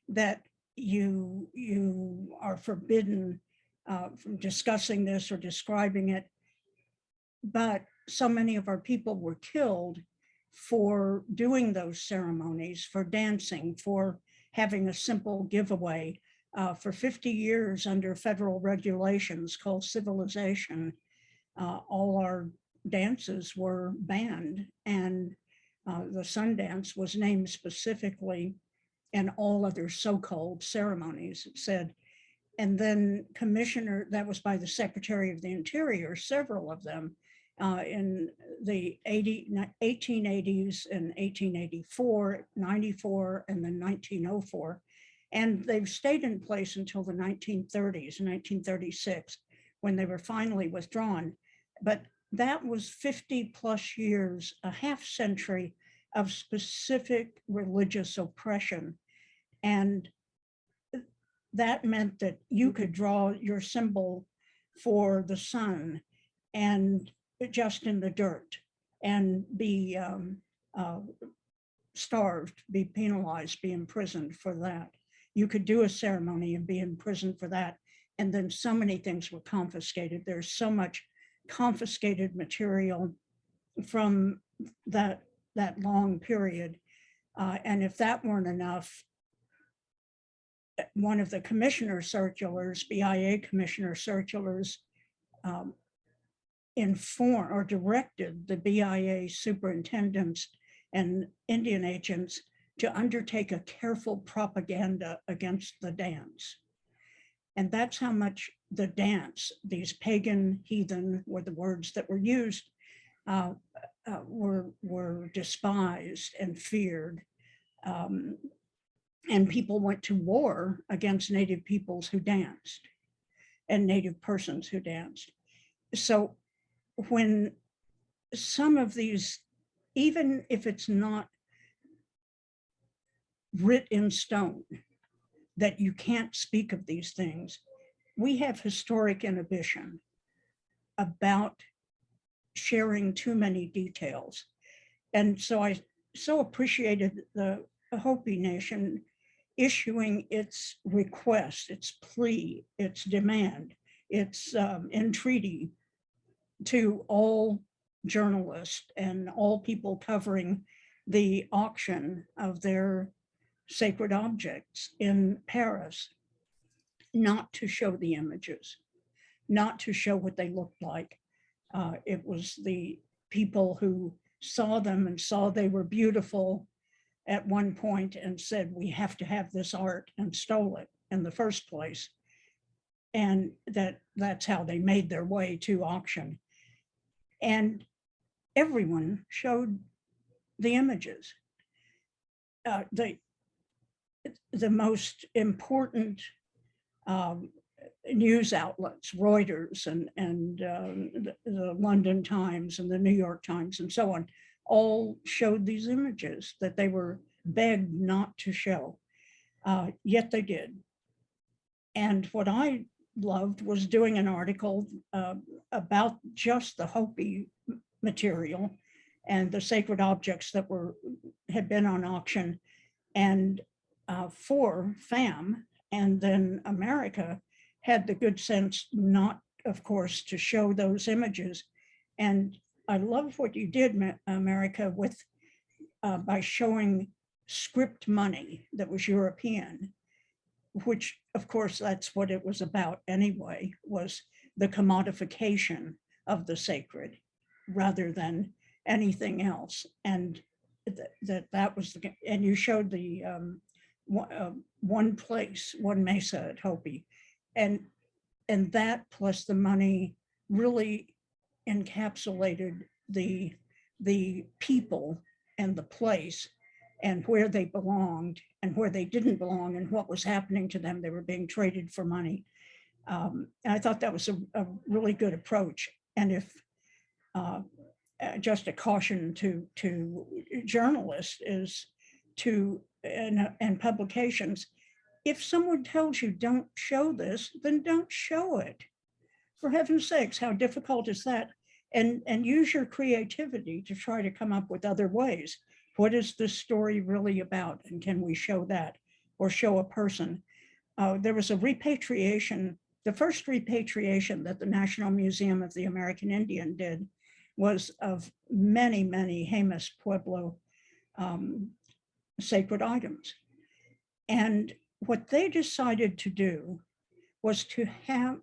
Speaker 6: that you are forbidden from discussing this or describing it. But so many of our people were killed for doing those ceremonies, for dancing, for having a simple giveaway. For 50 years under federal regulations called civilization, all our dances were banned, and the sun dance was named specifically, and all other so-called ceremonies, it said. And then commissioner, that was by the Secretary of the Interior, several of them in the 1880s and 1884, 94, and then 1904. And they've stayed in place until the 1930s, 1936, when they were finally withdrawn. But that was 50 plus years, a half century of specific religious oppression. And that meant that you could draw your symbol for the sun and just in the dirt and be starved, be penalized, be imprisoned for that. You could do a ceremony and be imprisoned for that. And then so many things were confiscated. There's so much confiscated material from that long period. And if that weren't enough, one of the commissioner circulars, BIA commissioner circulars, informed or directed the BIA superintendents and Indian agents to undertake a careful propaganda against the dance. And that's how much the dance, these pagan, heathen were the words that were used, were despised and feared. And people went to war against Native peoples who danced and Native persons who danced. So when some of these, even if it's not writ in stone, that you can't speak of these things, we have historic inhibition about sharing too many details. And so I so appreciated the Hopi Nation issuing its request, its plea, its demand, its entreaty to all journalists and all people covering the auction of their sacred objects in Paris, not to show the images, not to show what they looked like. It was the people who saw them and saw they were beautiful at one point and said, we have to have this art, and stole it in the first place. And that's how they made their way to auction. And everyone showed the images. The most important news outlets, Reuters and the London Times and the New York Times and so on, all showed these images that they were begged not to show, yet they did. And what I loved was doing an article about just the Hopi material and the sacred objects that had been on auction, and for FAM, and then America had the good sense not, of course, to show those images. And I love what you did, America, with by showing script money that was European, which of course that's what it was about anyway, was the commodification of the sacred. rather than anything else. And that was the, and you showed the one place, one mesa at Hopi, and that plus the money really encapsulated the people and the place and where they belonged and where they didn't belong and what was happening to them. They were being traded for money. And I thought that was a really good approach. And if just a caution to journalists is to, and publications, if someone tells you don't show this, then don't show it. For heaven's sakes, how difficult is that? And use your creativity to try to come up with other ways. What is this story really about? And can we show that or show a person? There was a repatriation. The first repatriation that the National Museum of the American Indian did was of many, many Jemez Pueblo sacred items. And what they decided to do was to have,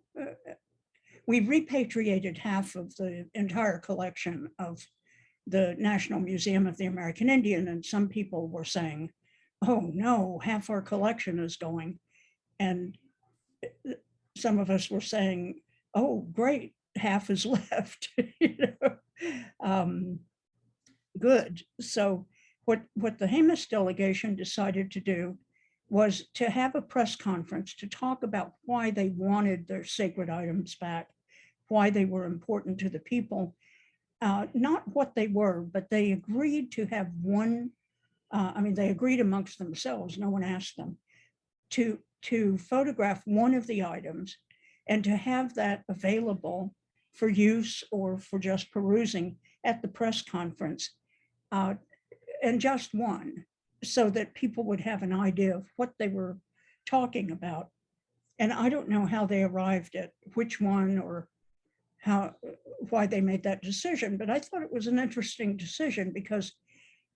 Speaker 6: we repatriated half of the entire collection of the National Museum of the American Indian. And some people were saying, oh no, half our collection is going. And some of us were saying, oh, great, half is left. Good. So what the Jemez delegation decided to do was to have a press conference to talk about why they wanted their sacred items back, why they were important to the people, not what they were, but they agreed to have one, they agreed amongst themselves, no one asked them, to photograph one of the items and to have that available for use or for just perusing at the press conference, and just one, so that people would have an idea of what they were talking about. And I don't know how they arrived at which one or why they made that decision, but I thought it was an interesting decision because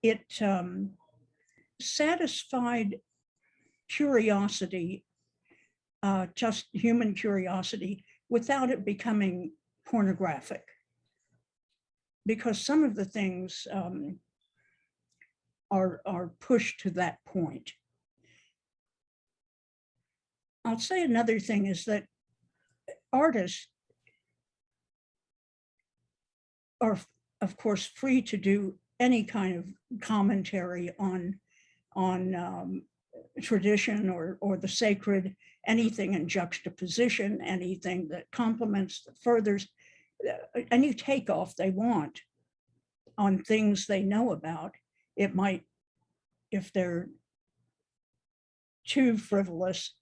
Speaker 6: it satisfied curiosity, just human curiosity, without it becoming pornographic. Because some of the things are pushed to that point. I'll say another thing is that artists are, of course, free to do any kind of commentary on tradition or the sacred, anything in juxtaposition, anything that complements, that furthers, any takeoff they want on things they know about. It might, if they're too frivolous,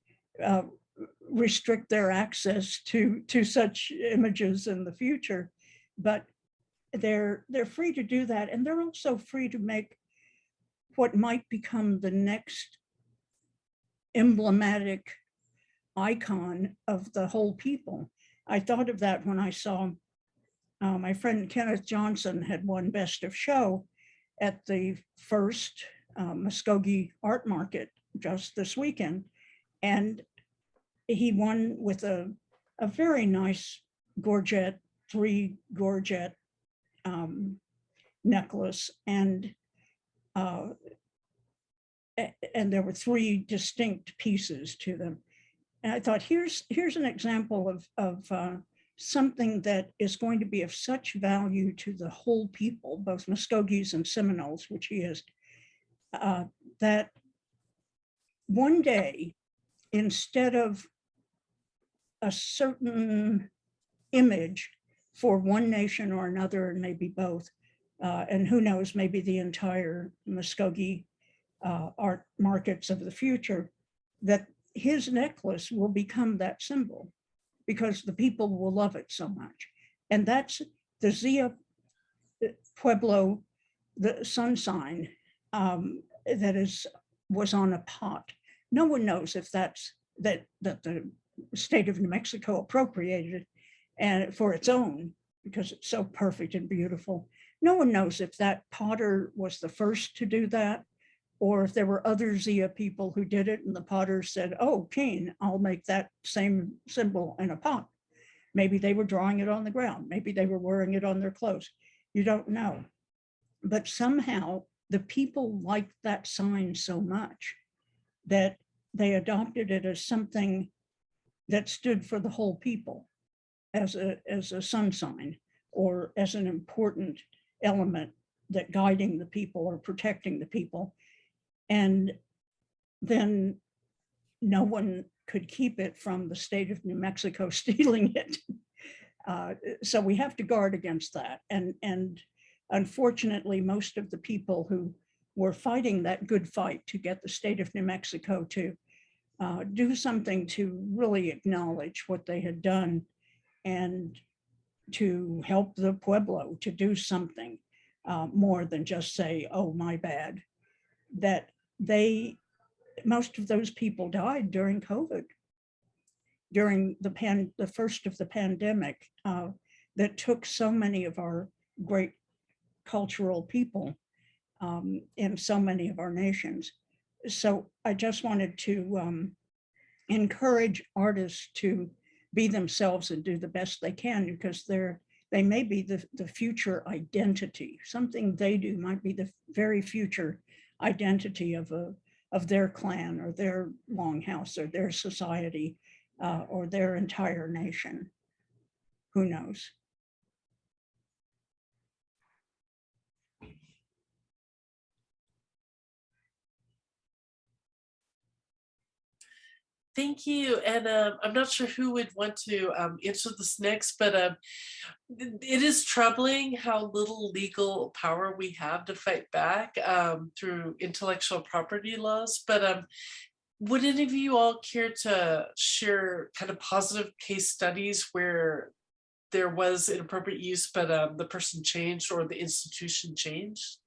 Speaker 6: restrict their access to such images in the future, but they're free to do that. And they're also free to make what might become the next emblematic icon of the whole people. I thought of that when I saw my friend Kenneth Johnson had won Best of Show at the first Muscogee art market just this weekend. And he won with a very nice gorget, 3 gorget necklace. And there were 3 distinct pieces to them. And I thought, here's an example of something that is going to be of such value to the whole people, both Muscogees and Seminoles, which he is, that one day, instead of a certain image for one nation or another, and maybe both, and who knows, maybe the entire Muscogee art markets of the future, that his necklace will become that symbol because the people will love it so much. And that's the Zia Pueblo, the sun sign that was on a pot. No one knows if that's that the state of New Mexico appropriated it and for its own, because it's so perfect and beautiful. No one knows if that potter was the first to do that, or if there were other Zia people who did it and the potter said, oh, Keen, I'll make that same symbol in a pot. Maybe they were drawing it on the ground. Maybe they were wearing it on their clothes. You don't know. But somehow the people liked that sign so much that they adopted it as something that stood for the whole people, as a sun sign, or as an important element that guiding the people or protecting the people. And then no one could keep it from the state of New Mexico stealing it. So we have to guard against that. And unfortunately, most of the people who were fighting that good fight to get the state of New Mexico to do something to really acknowledge what they had done and to help the Pueblo to do something more than just say, oh, my bad, that most of those people died during COVID, during the first of the pandemic that took so many of our great cultural people in so many of our nations. So I just wanted to encourage artists to be themselves and do the best they can, because they may be the future identity. Something they do might be the very future identity of their clan or their longhouse or their society or their entire nation. Who knows?
Speaker 1: Thank you. And I'm not sure who would want to answer this next, but it is troubling how little legal power we have to fight back through intellectual property laws. But would any of you all care to share kind of positive case studies where there was inappropriate use, but the person changed or the institution changed?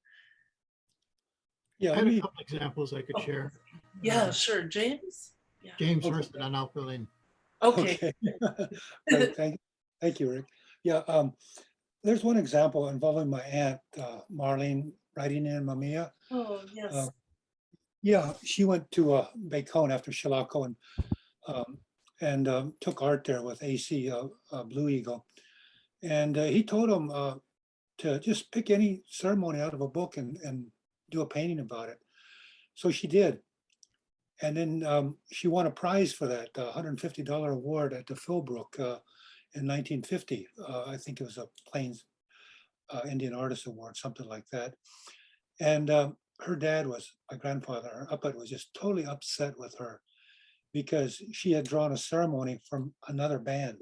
Speaker 2: Yeah,
Speaker 3: I
Speaker 2: let
Speaker 3: had a
Speaker 2: me,
Speaker 3: couple examples I could share.
Speaker 1: Yeah, sure. James? Yeah.
Speaker 3: James
Speaker 2: Okay.
Speaker 3: first, and then I'll fill in.
Speaker 1: Okay.
Speaker 2: Great, thank you, Rick. Yeah, there's one example involving my aunt, Marlene, writing in Mamiya.
Speaker 1: Oh, yes.
Speaker 2: Yeah, she went to Bacone after Chilocco and took art there with AC Blue Eagle. And he told him to just pick any ceremony out of a book and do a painting about it. So she did. And then she won a prize for that, $150 award at the Philbrook in 1950. I think it was a Plains Indian Artist Award, something like that. And her dad my grandfather, her uppet was just totally upset with her because she had drawn a ceremony from another band.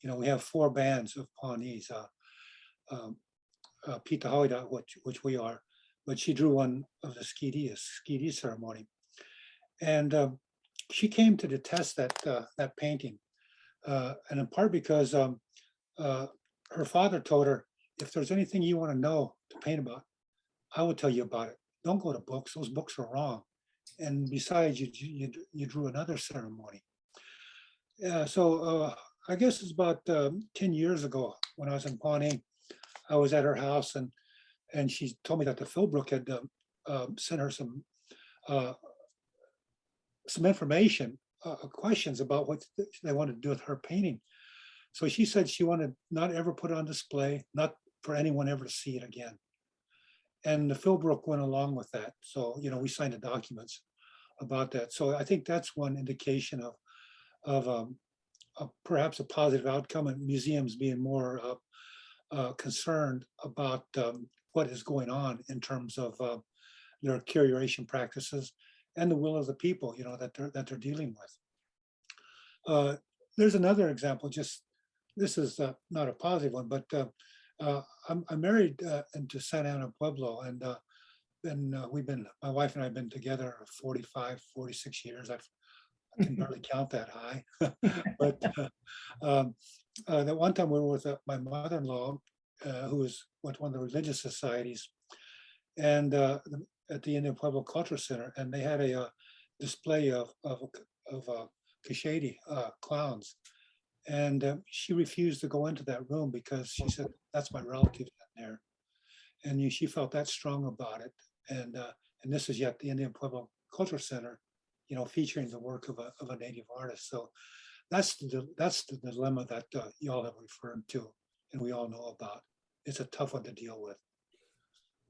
Speaker 2: You know, we have 4 bands of Pawnees, Pitahawida, which we are, but she drew one of the Skidee ceremony. And she came to detest that painting, and in part because her father told her, if there's anything you want to know to paint about, I will tell you about it. Don't go to books; those books are wrong. And besides, you drew another ceremony. So I guess it's about 10 years ago when I was in Pawnee. I was at her house, and she told me that the Philbrook had sent her some information, questions about what they wanted to do with her painting. So she said she wanted not ever put it on display, not for anyone ever to see it again. And the Philbrook went along with that. So, you know, we signed the documents about that. So I think that's one indication of perhaps a positive outcome, and museums being more concerned about what is going on in terms of their curation practices and the will of the people, you know, that they're dealing with. There's another example. This is not a positive one, but I'm married into Santa Ana, Pueblo, and my wife and I have been together 45, 46 years. I can barely count that high. But that one time we were with my mother-in-law, who was with one of the religious societies, and at the Indian Pueblo Culture Center, and they had a display of Kashedi clowns. And she refused to go into that room because she said, that's my relative in there. And she felt that strong about it. And this is yet the Indian Pueblo Culture Center, you know, featuring the work of a native artist. So that's the dilemma that y'all have referred to and we all know about. it's a tough one to deal with.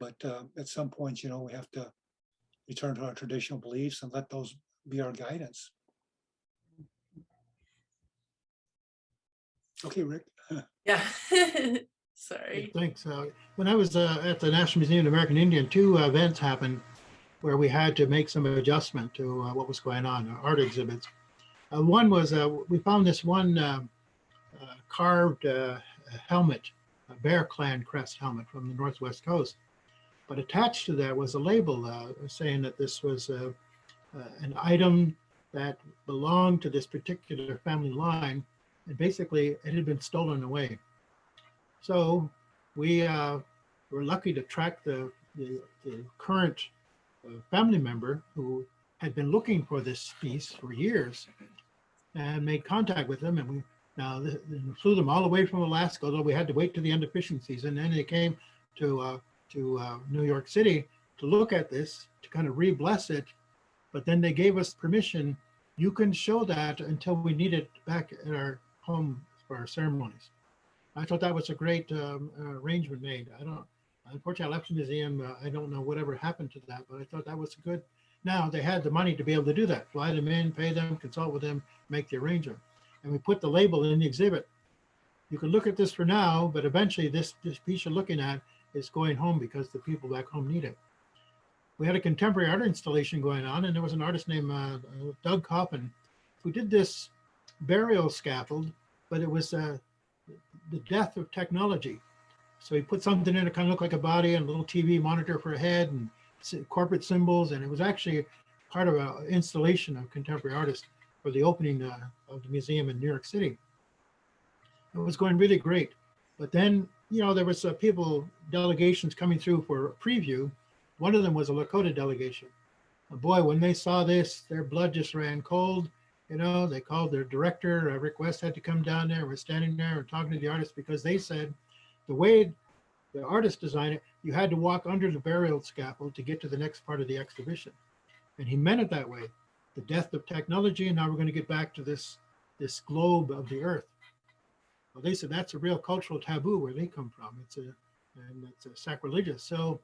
Speaker 2: But at some point, you know, we have to return to our traditional beliefs and let those be our guidance. Okay, Rick.
Speaker 1: Yeah.
Speaker 3: Yeah,
Speaker 1: Sorry.
Speaker 3: thanks. When I was at the National Museum of the American Indian, two events happened where we had to make some adjustment to what was going on, art exhibits. One was we found this one carved helmet, a Bear Clan crest helmet from the Northwest coast. But attached to that was a label saying that this was an item that belonged to this particular family line, and basically it had been stolen away. So we were lucky to track the current family member who had been looking for this piece for years and made contact with them. And we flew them all the way from Alaska, although we had to wait to the end of fishing season. And then they came to New York City to look at this, to kind of re-bless it. But then they gave us permission. You can show that until we need it back at our home for our ceremonies. I thought that was a great arrangement made. Unfortunately, I left the museum. I don't know whatever happened to that, but I thought that was good. Now they had the money to be able to do that, fly them in, pay them, consult with them, make the arrangement. And we put the label in the exhibit. You can look at this for now, but eventually this piece you're looking at is going home because the people back home need it. We had a contemporary art installation going on, and there was an artist named Doug Coffin who did this burial scaffold, but it was the death of technology. So he put something in it, kind of looked like a body, and a little TV monitor for a head, and corporate symbols, and it was actually part of an installation of contemporary artists for the opening of the museum in New York City. It was going really great. But then, you know, there was delegations coming through for a preview. One of them was a Lakota delegation. And boy, when they saw this, their blood just ran cold. You know, they called their director, Rick West, had to come down there. We're standing there and talking to the artist because they said the way the artist designed it, you had to walk under the burial scaffold to get to the next part of the exhibition. And he meant it that way. The death of technology, and now we're going to get back to this globe of the earth. Well, they said that's a real cultural taboo where they come from. It's a sacrilegious. So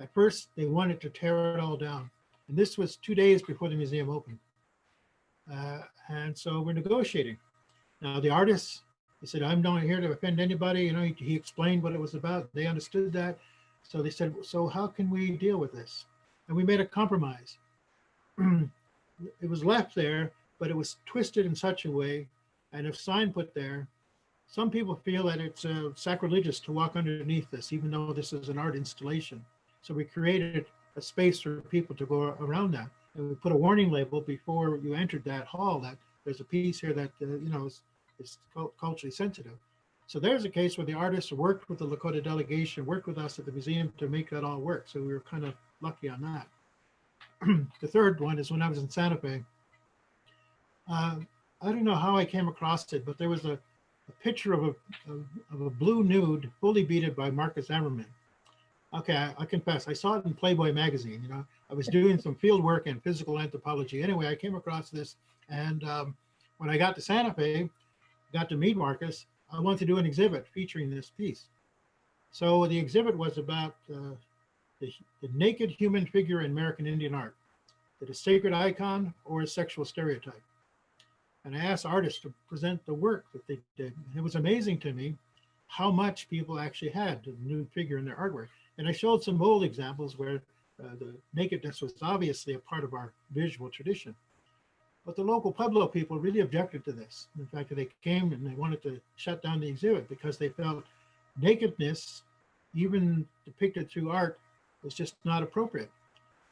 Speaker 3: at first they wanted to tear it all down. And this was 2 days before the museum opened. And so we're negotiating. Now the artists, he said, I'm not here to offend anybody. You know, he explained what it was about. They understood that. So they said, so how can we deal with this? And we made a compromise. It was left there, but it was twisted in such a way, and a sign put there. Some people feel that it's sacrilegious to walk underneath this, even though this is an art installation. So we created a space for people to go around that. And we put a warning label before you entered that hall that there's a piece here that, you know, is culturally sensitive. So there's a case where the artists worked with the Lakota delegation, worked with us at the museum to make that all work. So we were kind of lucky on that. The third one is when I was in Santa Fe. I don't know how I came across it, but there was a picture of a blue nude fully beaded by Marcus Ammerman. Okay, I confess, I saw it in Playboy magazine. You know, I was doing some field work in physical anthropology. Anyway, I came across this, and when I got to Santa Fe, got to meet Marcus, I wanted to do an exhibit featuring this piece. So the exhibit was about the naked human figure in American Indian art, that a sacred icon or a sexual stereotype. And I asked artists to present the work that they did. And it was amazing to me how much people actually had the nude figure in their artwork. And I showed some old examples where the nakedness was obviously a part of our visual tradition. But the local Pueblo people really objected to this. In fact, they came and they wanted to shut down the exhibit because they felt nakedness, even depicted through art, was just not appropriate.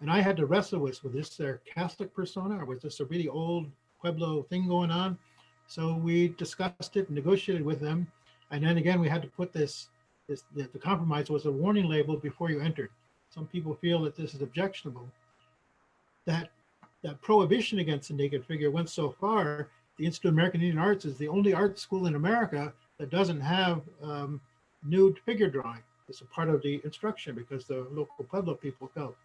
Speaker 3: And I had to wrestle with this their Catholic persona, or was this a really old Pueblo thing going on? So we discussed it and negotiated with them. And then again, we had to put the compromise was a warning label before you entered. Some people feel that this is objectionable. That prohibition against the naked figure went so far, the Institute of American Indian Arts is the only art school in America that doesn't have nude figure drawing. It's a part of the instruction because the local Pueblo people felt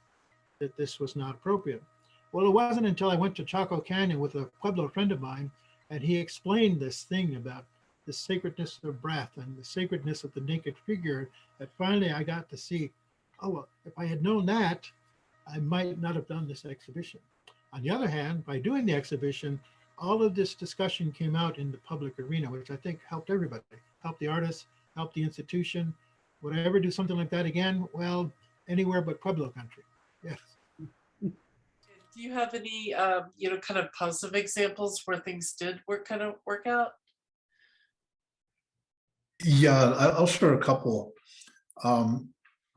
Speaker 3: that this was not appropriate. Well, it wasn't until I went to Chaco Canyon with a Pueblo friend of mine, and he explained this thing about the sacredness of breath and the sacredness of the naked figure, that finally I got to see, oh, well, if I had known that, I might not have done this exhibition. On the other hand, by doing the exhibition, all of this discussion came out in the public arena, which I think helped everybody, helped the artists, helped the institution. Would I ever do something like that again? Well, anywhere but Pueblo country. Yes.
Speaker 1: Do you have any, kind of positive examples where things did work out?
Speaker 4: Yeah, I'll share a couple.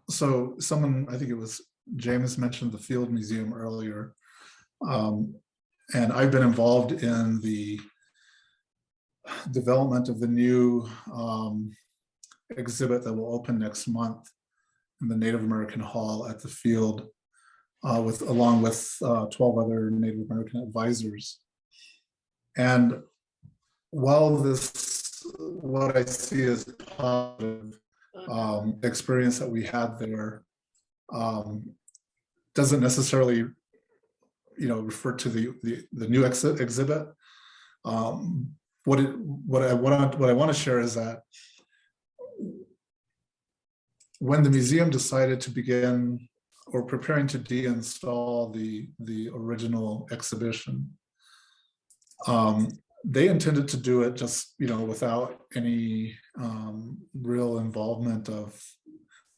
Speaker 4: So someone, I think it was James, mentioned the Field Museum earlier. And I've been involved in the development of the new exhibit that will open next month in the Native American Hall at the Field, along with 12 other Native American advisors. And while what I see as positive experience that we had there doesn't necessarily, refer to the new exhibit. What I want to share is that when the museum decided to begin or preparing to deinstall the original exhibition, they intended to do it just without any real involvement of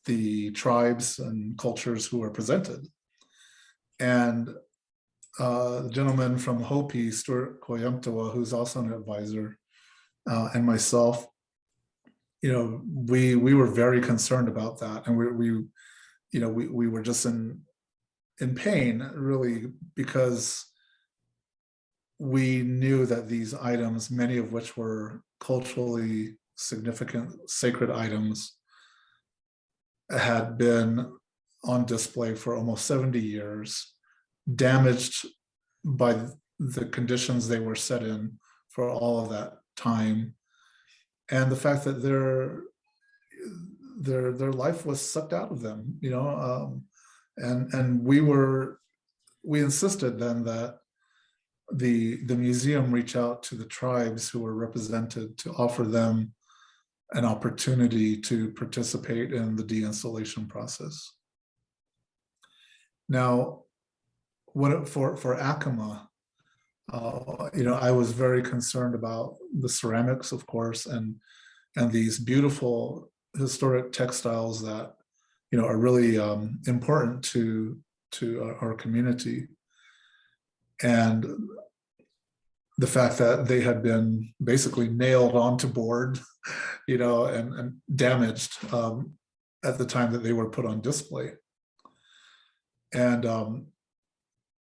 Speaker 4: the tribes and cultures who are presented. And the gentleman from Hopi, Stuart Koyamtawa, who's also an advisor, and myself, we were very concerned about that, and we were just in pain, really, because we knew that these items, many of which were culturally significant sacred items, had been on display for almost 70 years, damaged by the conditions they were set in for all of that time, and the fact that their life was sucked out of them, and we insisted then that the museum reach out to the tribes who were represented to offer them an opportunity to participate in the deinstallation process. Now, for Acoma, I was very concerned about the ceramics, of course, and these beautiful historic textiles that are really important to our community, and the fact that they had been basically nailed onto board, and damaged at the time that they were put on display. And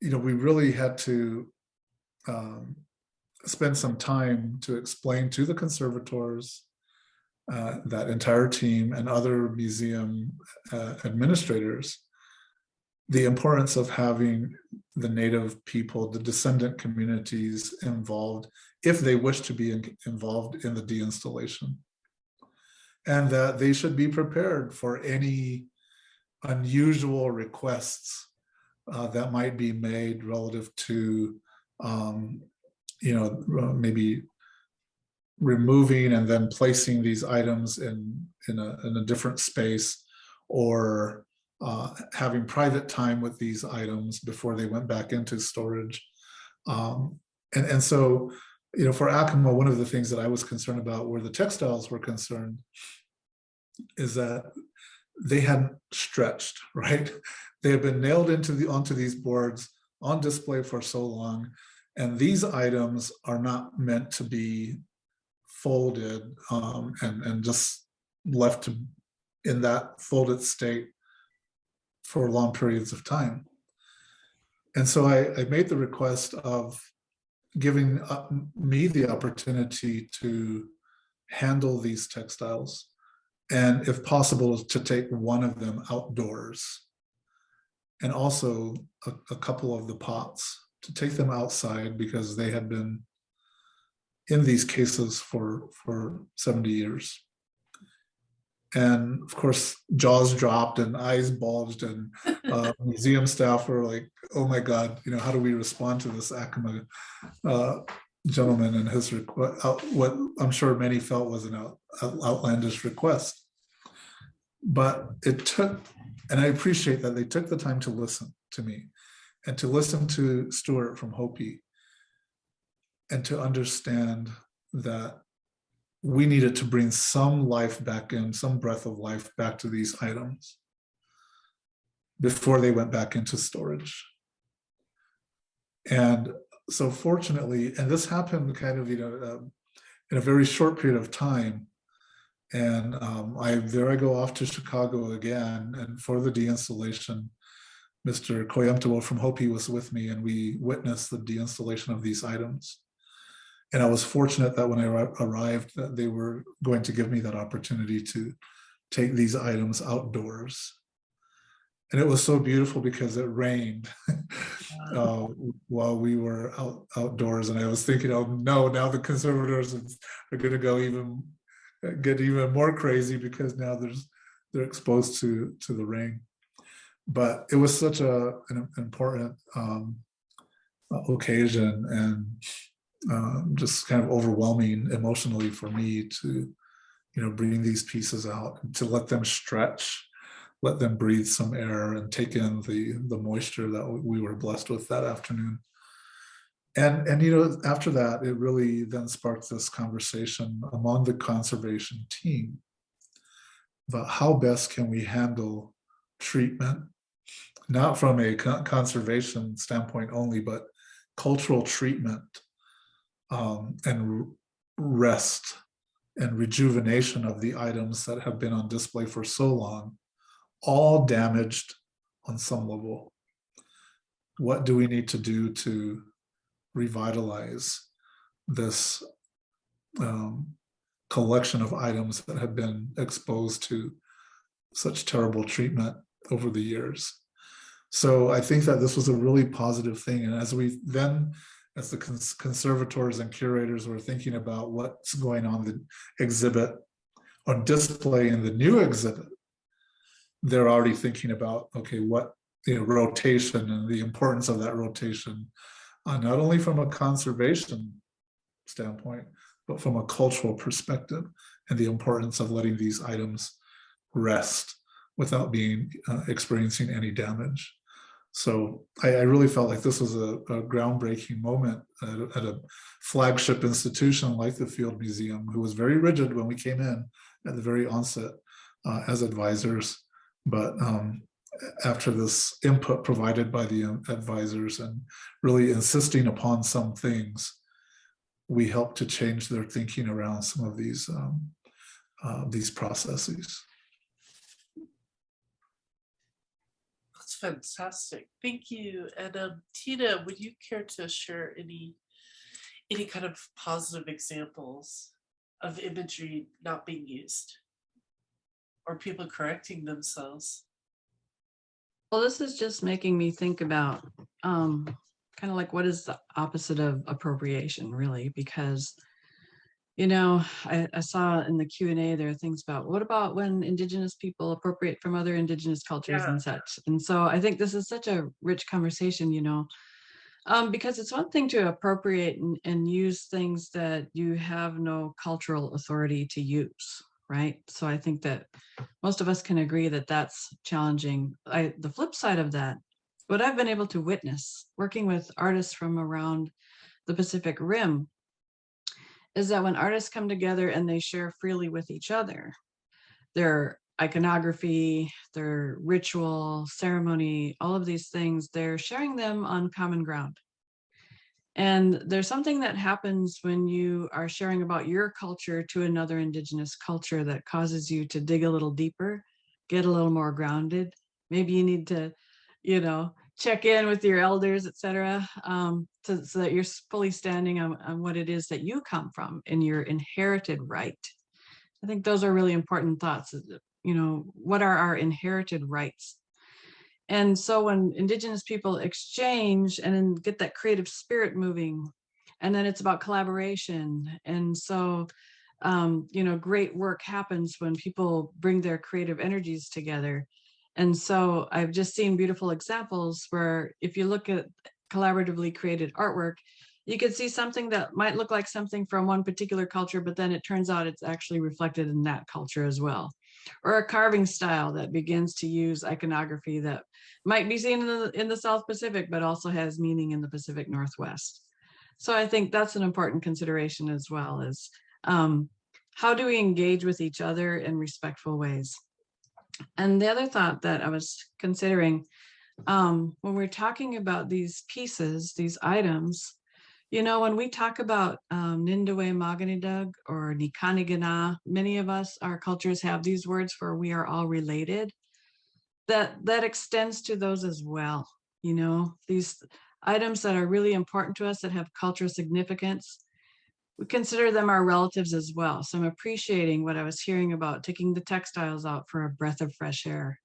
Speaker 4: we really had to spend some time to explain to the conservators, that entire team, and other museum administrators, the importance of having the Native people, the descendant communities involved, if they wish to be involved in the deinstallation, and that they should be prepared for any unusual requests that might be made relative to, maybe removing and then placing these items in a different space, or having private time with these items before they went back into storage. And so, for Acoma, one of the things that I was concerned about where the textiles were concerned is that they hadn't stretched, right? They had been nailed onto these boards on display for so long, and these items are not meant to be folded and just left in that folded state for long periods of time. And so I made the request of giving me the opportunity to handle these textiles, and if possible, to take one of them outdoors, and also a couple of the pots, to take them outside, because they had been in these cases for 70 years. And of course, jaws dropped and eyes bulged, and museum staff were like, oh my God, how do we respond to this Acoma gentleman and his request, what I'm sure many felt was an outlandish request. But it took, and I appreciate that they took the time to listen to me and to listen to Stuart from Hopi and to understand that we needed to bring some life back in, some breath of life back to these items before they went back into storage. And so fortunately, and this happened kind of, in a very short period of time. And there I go off to Chicago again. And for the deinstallation, Mr. Koyamtawo from Hopi was with me, and we witnessed the deinstallation of these items. And I was fortunate that when I arrived, that they were going to give me that opportunity to take these items outdoors. And it was so beautiful because it rained while we were outdoors. And I was thinking, oh no, now the conservators are going to get even more crazy because now they're exposed to the rain. But it was such an important occasion, and just kind of overwhelming emotionally for me to, bring these pieces out and to let them stretch, let them breathe some air and take in the moisture that we were blessed with that afternoon. And after that, it really then sparked this conversation among the conservation team about how best can we handle treatment, not from a conservation standpoint only, but cultural treatment and rest and rejuvenation of the items that have been on display for so long, all damaged on some level. What do we need to do to revitalize this collection of items that have been exposed to such terrible treatment over the years? So I think that this was a really positive thing. And as we then, as the conservators and curators were thinking about what's going on the exhibit, on display in the new exhibit, they're already thinking about, okay, what, rotation and the importance of that rotation, not only from a conservation standpoint, but from a cultural perspective, and the importance of letting these items rest without experiencing any damage. So I really felt like this was a groundbreaking moment at a flagship institution like the Field Museum, who was very rigid when we came in at the very onset as advisors. But after this input provided by the advisors and really insisting upon some things, we helped to change their thinking around some of these processes.
Speaker 1: That's fantastic. Thank you. And Tina, would you care to share any kind of positive examples of imagery not being used or people correcting themselves?
Speaker 5: Well, this is just making me think about kind of like what is the opposite of appropriation, really? Because, I saw in the Q&A there are things about what about when Indigenous people appropriate from other Indigenous cultures and such. And so I think this is such a rich conversation, because it's one thing to appropriate and use things that you have no cultural authority to use. Right. So I think that most of us can agree that that's challenging. The flip side of that, what I've been able to witness working with artists from around the Pacific Rim is that when artists come together and they share freely with each other, their iconography, their ritual, ceremony, all of these things, they're sharing them on common ground. And there's something that happens when you are sharing about your culture to another Indigenous culture that causes you to dig a little deeper, get a little more grounded. Maybe you need to, check in with your elders, et cetera, so that you're fully standing on what it is that you come from in your inherited right. I think those are really important thoughts. What are our inherited rights? And so when Indigenous people exchange and then get that creative spirit moving, and then it's about collaboration. And so, great work happens when people bring their creative energies together. And so I've just seen beautiful examples where if you look at collaboratively created artwork, you could see something that might look like something from one particular culture, but then it turns out it's actually reflected in that culture as well. Or a carving style that begins to use iconography that might be seen in the South Pacific, but also has meaning in the Pacific Northwest. So I think that's an important consideration as well, is how do we engage with each other in respectful ways? And the other thought that I was considering, when we're talking about these pieces, these items, you know, when we talk about Nindawe Maganidug or Nikanigana, many of us, our cultures have these words for we are all related. That extends to those as well. You know, these items that are really important to us that have cultural significance, we consider them our relatives as well. So I'm appreciating what I was hearing about taking the textiles out for a breath of fresh air.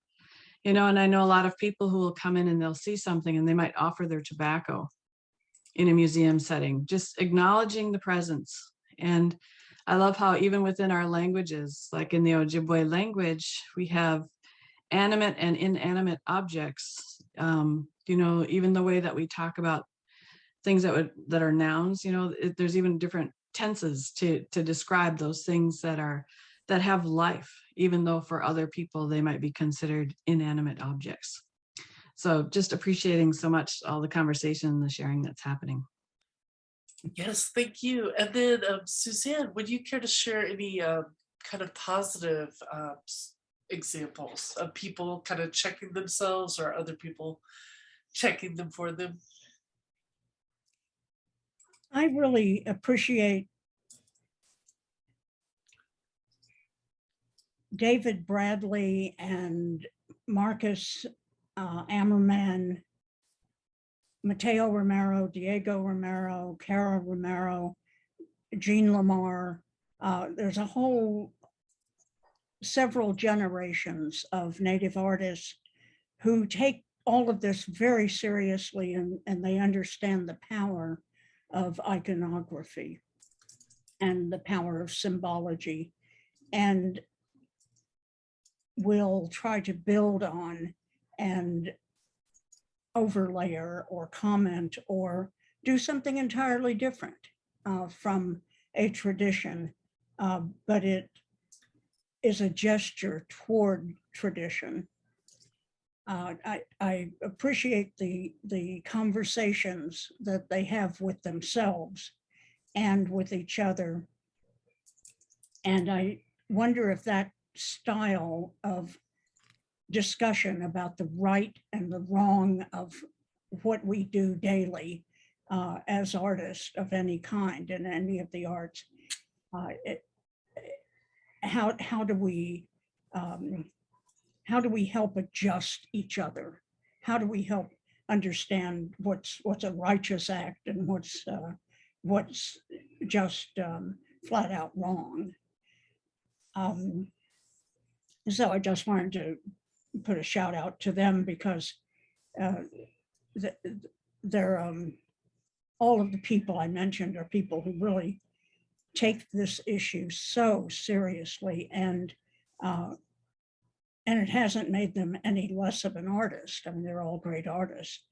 Speaker 5: You know, and I know a lot of people who will come in and they'll see something and they might offer their tobacco in a museum setting, just acknowledging the presence. And I love how even within our languages, like in the Ojibwe language, we have animate and inanimate objects. You know, even the way that we talk about things that are nouns, you know, there's even different tenses to describe those things that have life, even though for other people they might be considered inanimate objects. So just appreciating so much all the conversation and the sharing that's happening.
Speaker 1: Yes, thank you. And then Suzan, would you care to share any kind of positive examples of people kind of checking themselves or other people checking them for them?
Speaker 6: I really appreciate David Bradley and Marcus Ammerman, Mateo Romero, Diego Romero, Cara Romero, Jean Lamarr. There's a whole several generations of Native artists who take all of this very seriously, and they understand the power of iconography and the power of symbology, and will try to build on and overlayer or comment or do something entirely different from a tradition, but it is a gesture toward tradition. I appreciate the conversations that they have with themselves and with each other. And I wonder if that style of discussion about the right and the wrong of what we do daily as artists of any kind in any of the arts, how do we help adjust each other? How do we help understand what's a righteous act and what's just flat out wrong? So I just wanted to put a shout out to them, because they're all of the people I mentioned are people who really take this issue so seriously, and it hasn't made them any less of an artist. I mean, they're all great artists.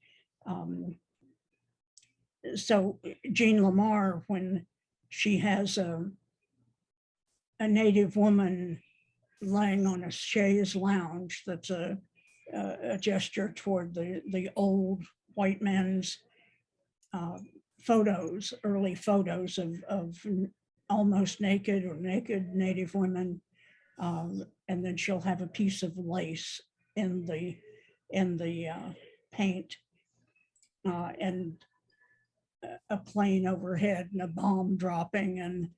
Speaker 6: So Jean Lamarr, when she has a Native woman laying on a chaise lounge, that's a gesture toward the old white men's photos, early photos of almost naked or naked Native women. And then she'll have a piece of lace in the paint, and a plane overhead and a bomb dropping, and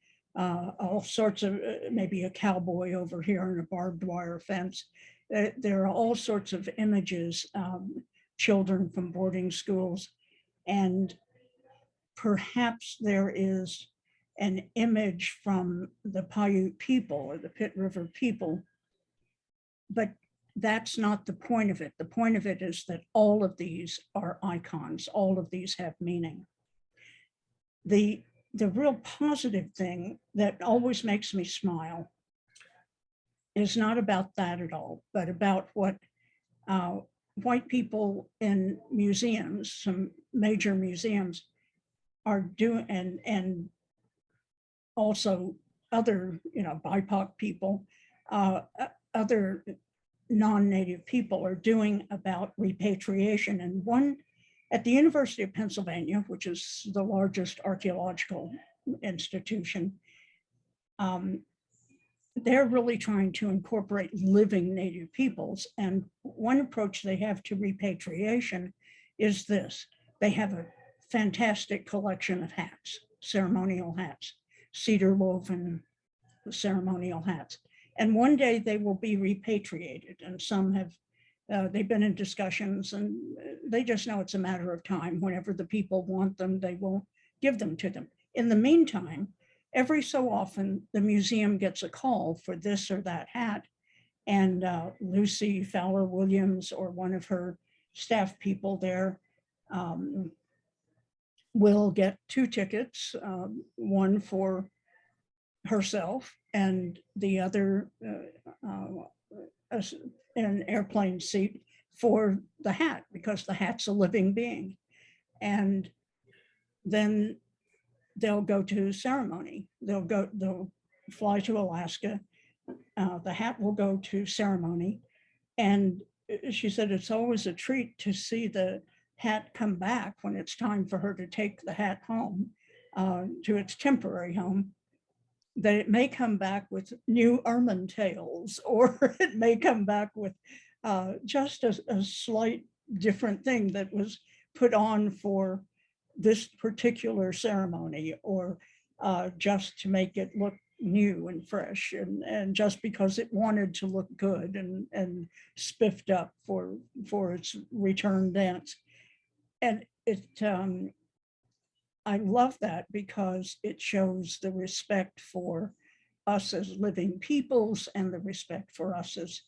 Speaker 6: all sorts of, maybe a cowboy over here and a barbed wire fence. There are all sorts of images, children from boarding schools, and perhaps there is an image from the Paiute people or the Pit River people, but that's not the point of it. The point of it is that all of these are icons. All of these have meaning. The real positive thing that always makes me smile is not about that at all, but about what white people in museums, some major museums, are doing, and also other, BIPOC people, other non-native people are doing about repatriation. And one at the University of Pennsylvania, which is the largest archaeological institution, they're really trying to incorporate living native peoples. And one approach they have to repatriation is this. They have a fantastic collection of hats, ceremonial hats, cedar woven ceremonial hats. And one day they will be repatriated, and some have, they've been in discussions, and they just know it's a matter of time. Whenever the people want them, they will give them to them. In the meantime, every so often, the museum gets a call for this or that hat, and Lucy Fowler Williams or one of her staff people there will get 2 tickets, one for herself and the other an airplane seat for the hat, because the hat's a living being. And then they'll go to ceremony. They'll fly to Alaska. The hat will go to ceremony. And she said it's always a treat to see the hat come back when it's time for her to take the hat home to its temporary home. That it may come back with new ermine tails, or it may come back with just a slight different thing that was put on for this particular ceremony, or just to make it look new and fresh, and just because it wanted to look good and spiffed up for its return dance. And it I love that, because it shows the respect for us as living peoples, and the respect for us as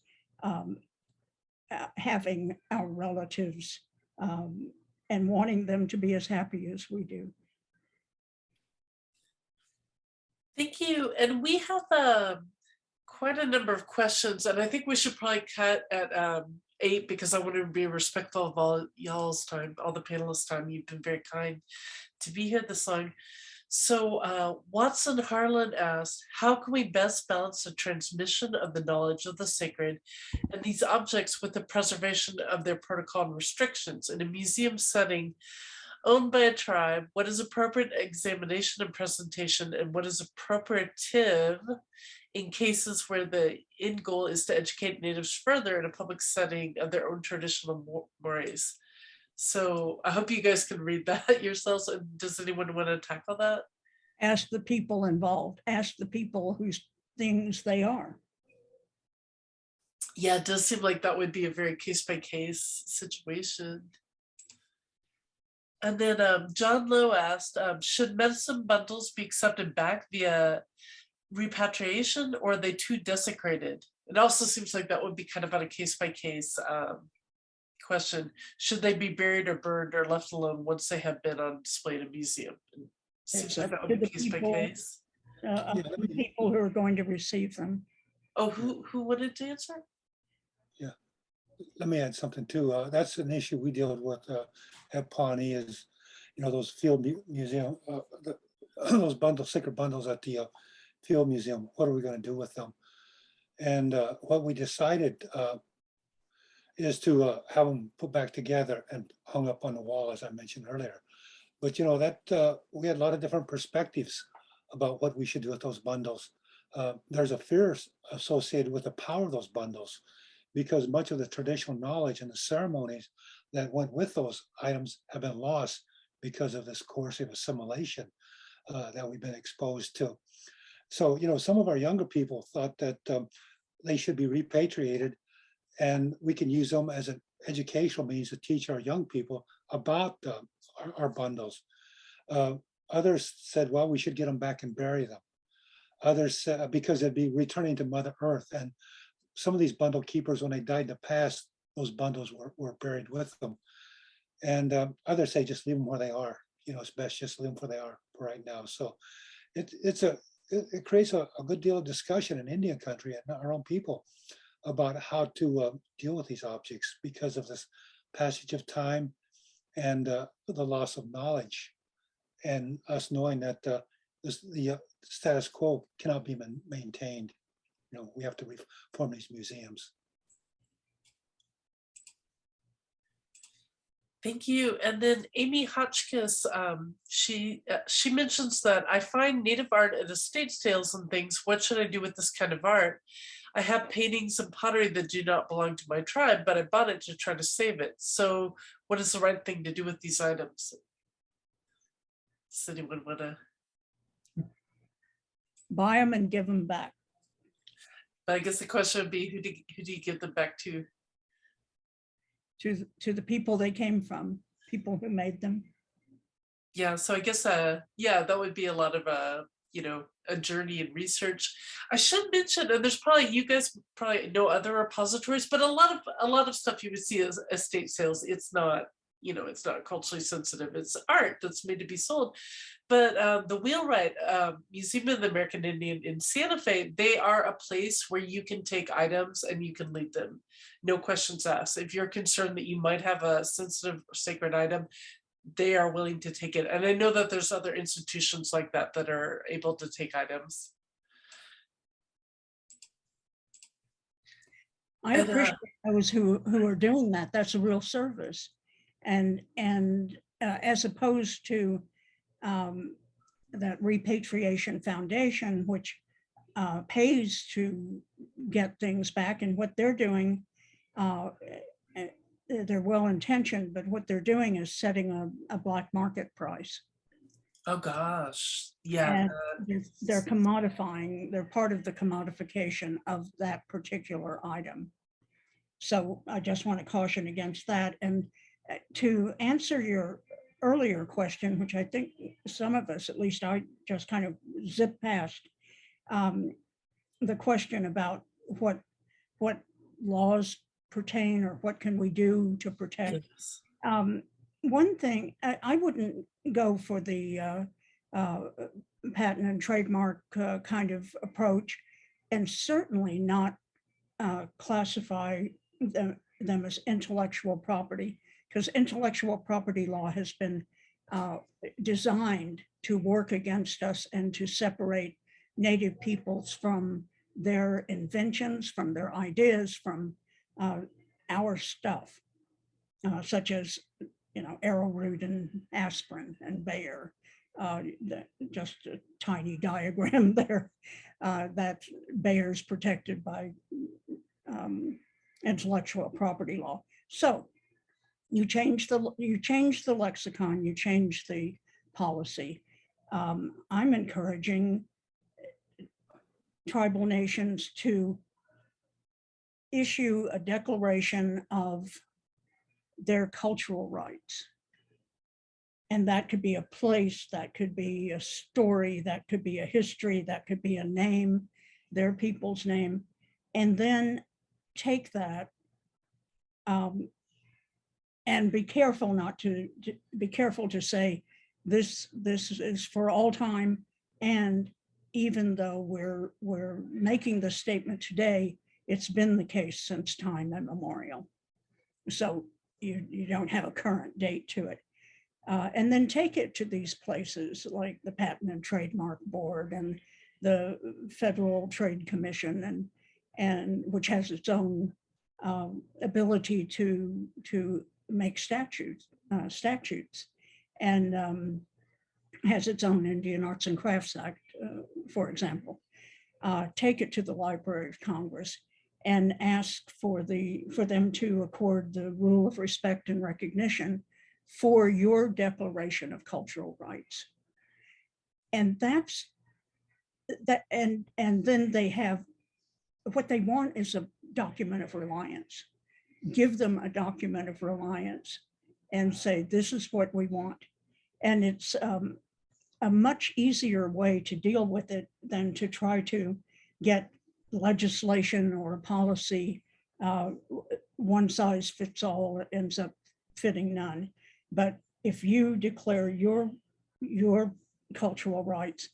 Speaker 6: having our relatives and wanting them to be as happy as we do.
Speaker 1: Thank you. And we have quite a number of questions, and I think we should probably cut at 8, because I want to be respectful of all y'all's time, all the panelists' time. You've been very kind to be here this long. So Watson Harlan asked, how can we best balance the transmission of the knowledge of the sacred and these objects with the preservation of their protocol and restrictions in a museum setting owned by a tribe? What is appropriate examination and presentation, and what is appropriative in cases where the end goal is to educate natives further in a public setting of their own traditional mores? So I hope you guys can read that yourselves. Does anyone want to tackle that?
Speaker 6: Ask the people involved, ask the people whose things they are.
Speaker 1: Yeah, it does seem like that would be a very case-by-case situation. And then John Lowe asked, should medicine bundles be accepted back via repatriation, or are they too desecrated? It also seems like that would be kind of on a case-by-case question. Should they be buried or burned or left alone once they have been on display in a museum? It seems like that would be case-by-case.
Speaker 6: The people who are going to receive them.
Speaker 1: Oh, who wanted to answer?
Speaker 2: Yeah, let me add something too. That's an issue we deal with at Pawnee, is, those field museum, those sacred bundles at the field museum. What are we going to do with them? And what we decided is to have them put back together and hung up on the wall, as I mentioned earlier. But that we had a lot of different perspectives about what we should do with those bundles. There's a fear associated with the power of those bundles, because much of the traditional knowledge and the ceremonies that went with those items have been lost because of this coercive assimilation that we've been exposed to. So, some of our younger people thought that they should be repatriated, and we can use them as an educational means to teach our young people about our bundles. Others said, well, we should get them back and bury them. Others said, because it'd be returning to Mother Earth. And some of these bundle keepers, when they died in the past, those bundles were buried with them. And others say, just leave them where they are. It's best just leave them where they are for right now. So it creates a good deal of discussion in Indian country and our own people about how to deal with these objects because of this passage of time and the loss of knowledge. and us knowing that the status quo cannot be maintained. You know, we have to reform these museums.
Speaker 1: Thank you. And then Amy Hotchkiss, she mentions that I find native art at estate sales and things. What should I do with this kind of art? I have paintings and pottery that do not belong to my tribe, but I bought it to try to save it. So what is the right thing to do with these items? Does anyone want to?
Speaker 6: Buy them and give them back.
Speaker 1: But I guess the question would be, who do you give them back to?
Speaker 6: To the people they came from, people who made them.
Speaker 1: Yeah, so I guess yeah, that would be a lot of you know, a journey in research. I should mention, and there's probably, you guys probably know other repositories, but a lot of stuff you would see as estate sales, it's not, you know, it's not culturally sensitive. It's art that's made to be sold. But the Wheelwright Museum of the American Indian in Santa Fe, they are a place where you can take items and you can leave them. No questions asked. If you're concerned that you might have a sensitive or sacred item, they are willing to take it. And I know that there's other institutions like that that are able to take items.
Speaker 6: I appreciate those who are doing that. That's a real service. And as opposed to that Repatriation Foundation, which pays to get things back, and what they're doing, they're well-intentioned, but what they're doing is setting a black market price.
Speaker 1: Oh gosh, yeah.
Speaker 6: And they're commodifying, they're part of the commodification of that particular item. So I just want to caution against that. And to answer your earlier question, which I think some of us, at least I just kind of zipped past, the question about what laws pertain or what can we do to protect.
Speaker 1: Yes.
Speaker 6: One thing, I wouldn't go for the patent and trademark kind of approach, and certainly not classify them as intellectual property, because intellectual property law has been designed to work against us and to separate Native peoples from their inventions, from their ideas, from our stuff, such as, you know, arrowroot and aspirin and Bayer. Just a tiny diagram there that Bayer's protected by intellectual property law. So you change the lexicon, you change the policy. I'm encouraging tribal nations to issue a declaration of their cultural rights. And that could be a place, that could be a story, that could be a history, that could be a name, their people's name, and then take that and be careful to say this is for all time. And even though we're making the statement today, it's been the case since time immemorial. So you don't have a current date to it. And then take it to these places like the Patent and Trademark Board and the Federal Trade Commission, and which has its own ability to make statutes, and has its own Indian Arts and Crafts Act, for example. Take it to the Library of Congress and ask for them to accord the rule of respect and recognition for your declaration of cultural rights. And that's that, and then they have, what they want is a document of reliance. Give them a document of reliance and say, this is what we want. And it's a much easier way to deal with it than to try to get legislation or a policy. One size fits all, ends up fitting none. But if you declare your cultural rights,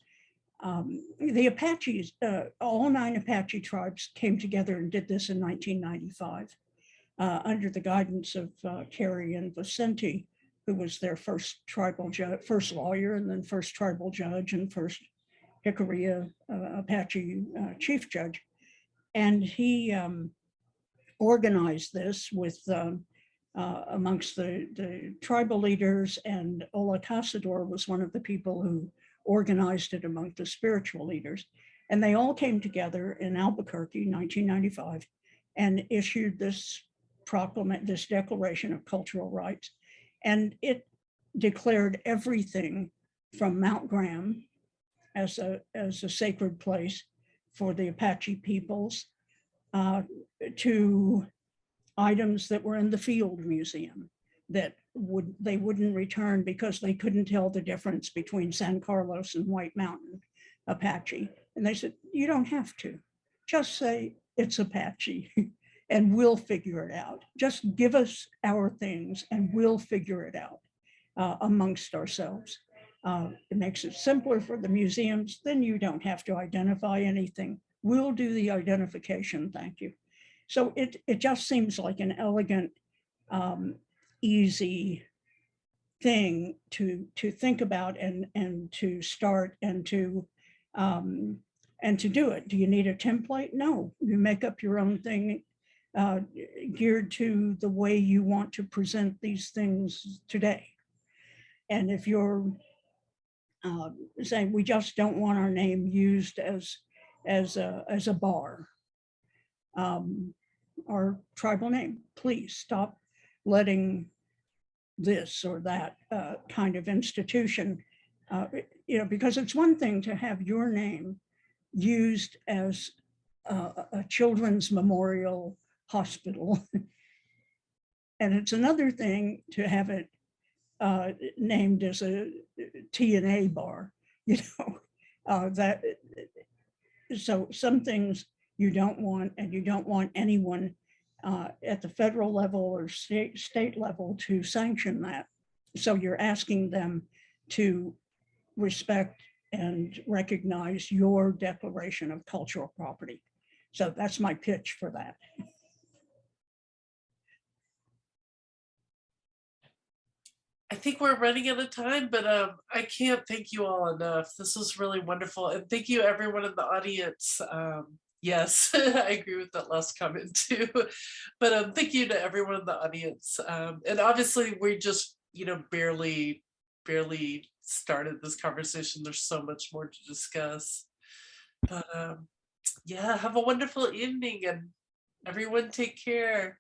Speaker 6: the Apaches, all 9 Apache tribes came together and did this in 1995 under the guidance of Carrie and Vicente, who was their first tribal judge, first lawyer, and then first tribal judge, and first Hickory Apache chief judge. And he organized this with amongst the tribal leaders, and Ola Casador was one of the people who organized it among the spiritual leaders. And they all came together in Albuquerque, 1995, and issued this this Declaration of Cultural Rights. And it declared everything from Mount Graham as a sacred place for the Apache peoples, to items that were in the Field Museum that they wouldn't return because they couldn't tell the difference between San Carlos and White Mountain Apache. And they said, you don't have to. Just say it's Apache and we'll figure it out. Just give us our things and we'll figure it out amongst ourselves. It makes it simpler for the museums. Then you don't have to identify anything. We'll do the identification, thank you. So it just seems like an elegant, easy thing to think about and to start and to do it. Do you need a template? No, you make up your own thing geared to the way you want to present these things today. And if you're saying we just don't want our name used as a bar, our tribal name, please stop letting this or that kind of institution, because it's one thing to have your name used as a children's memorial hospital, and it's another thing to have it named as a T&A bar, that. So some things you don't want, and you don't want anyone at the federal level or state level to sanction that. So you're asking them to respect and recognize your declaration of cultural property. So that's my pitch for that.
Speaker 1: I think we're running out of time, but I can't thank you all enough. This was really wonderful. And thank you everyone in the audience. Yes, I agree with that last comment too. But thank you to everyone in the audience. And obviously we just, barely started this conversation. There's so much more to discuss. But yeah, have a wonderful evening and everyone take care.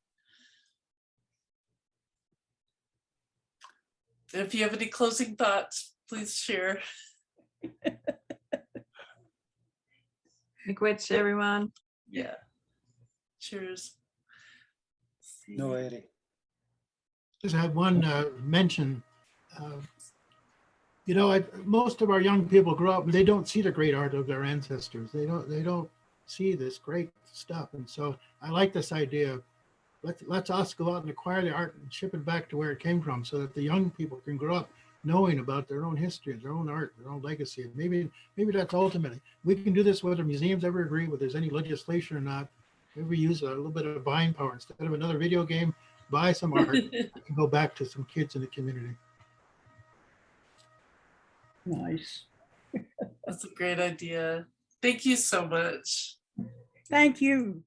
Speaker 1: If you have any closing thoughts, please share.
Speaker 5: Miigwech, everyone.
Speaker 1: Yeah. Cheers.
Speaker 2: No, Eddie.
Speaker 3: Just have one mention. Most of our young people grow up and they don't see the great art of their ancestors. They don't see this great stuff. And so I like this idea of let's us go out and acquire the art and ship it back to where it came from, so that the young people can grow up knowing about their own history, their own art, their own legacy. And maybe that's ultimately, we can do this whether museums ever agree whether there's any legislation or not. Maybe we use a little bit of buying power instead of another video game, buy some art and go back to some kids in the community.
Speaker 6: Nice.
Speaker 1: That's a great idea. Thank you so much.
Speaker 6: Thank you.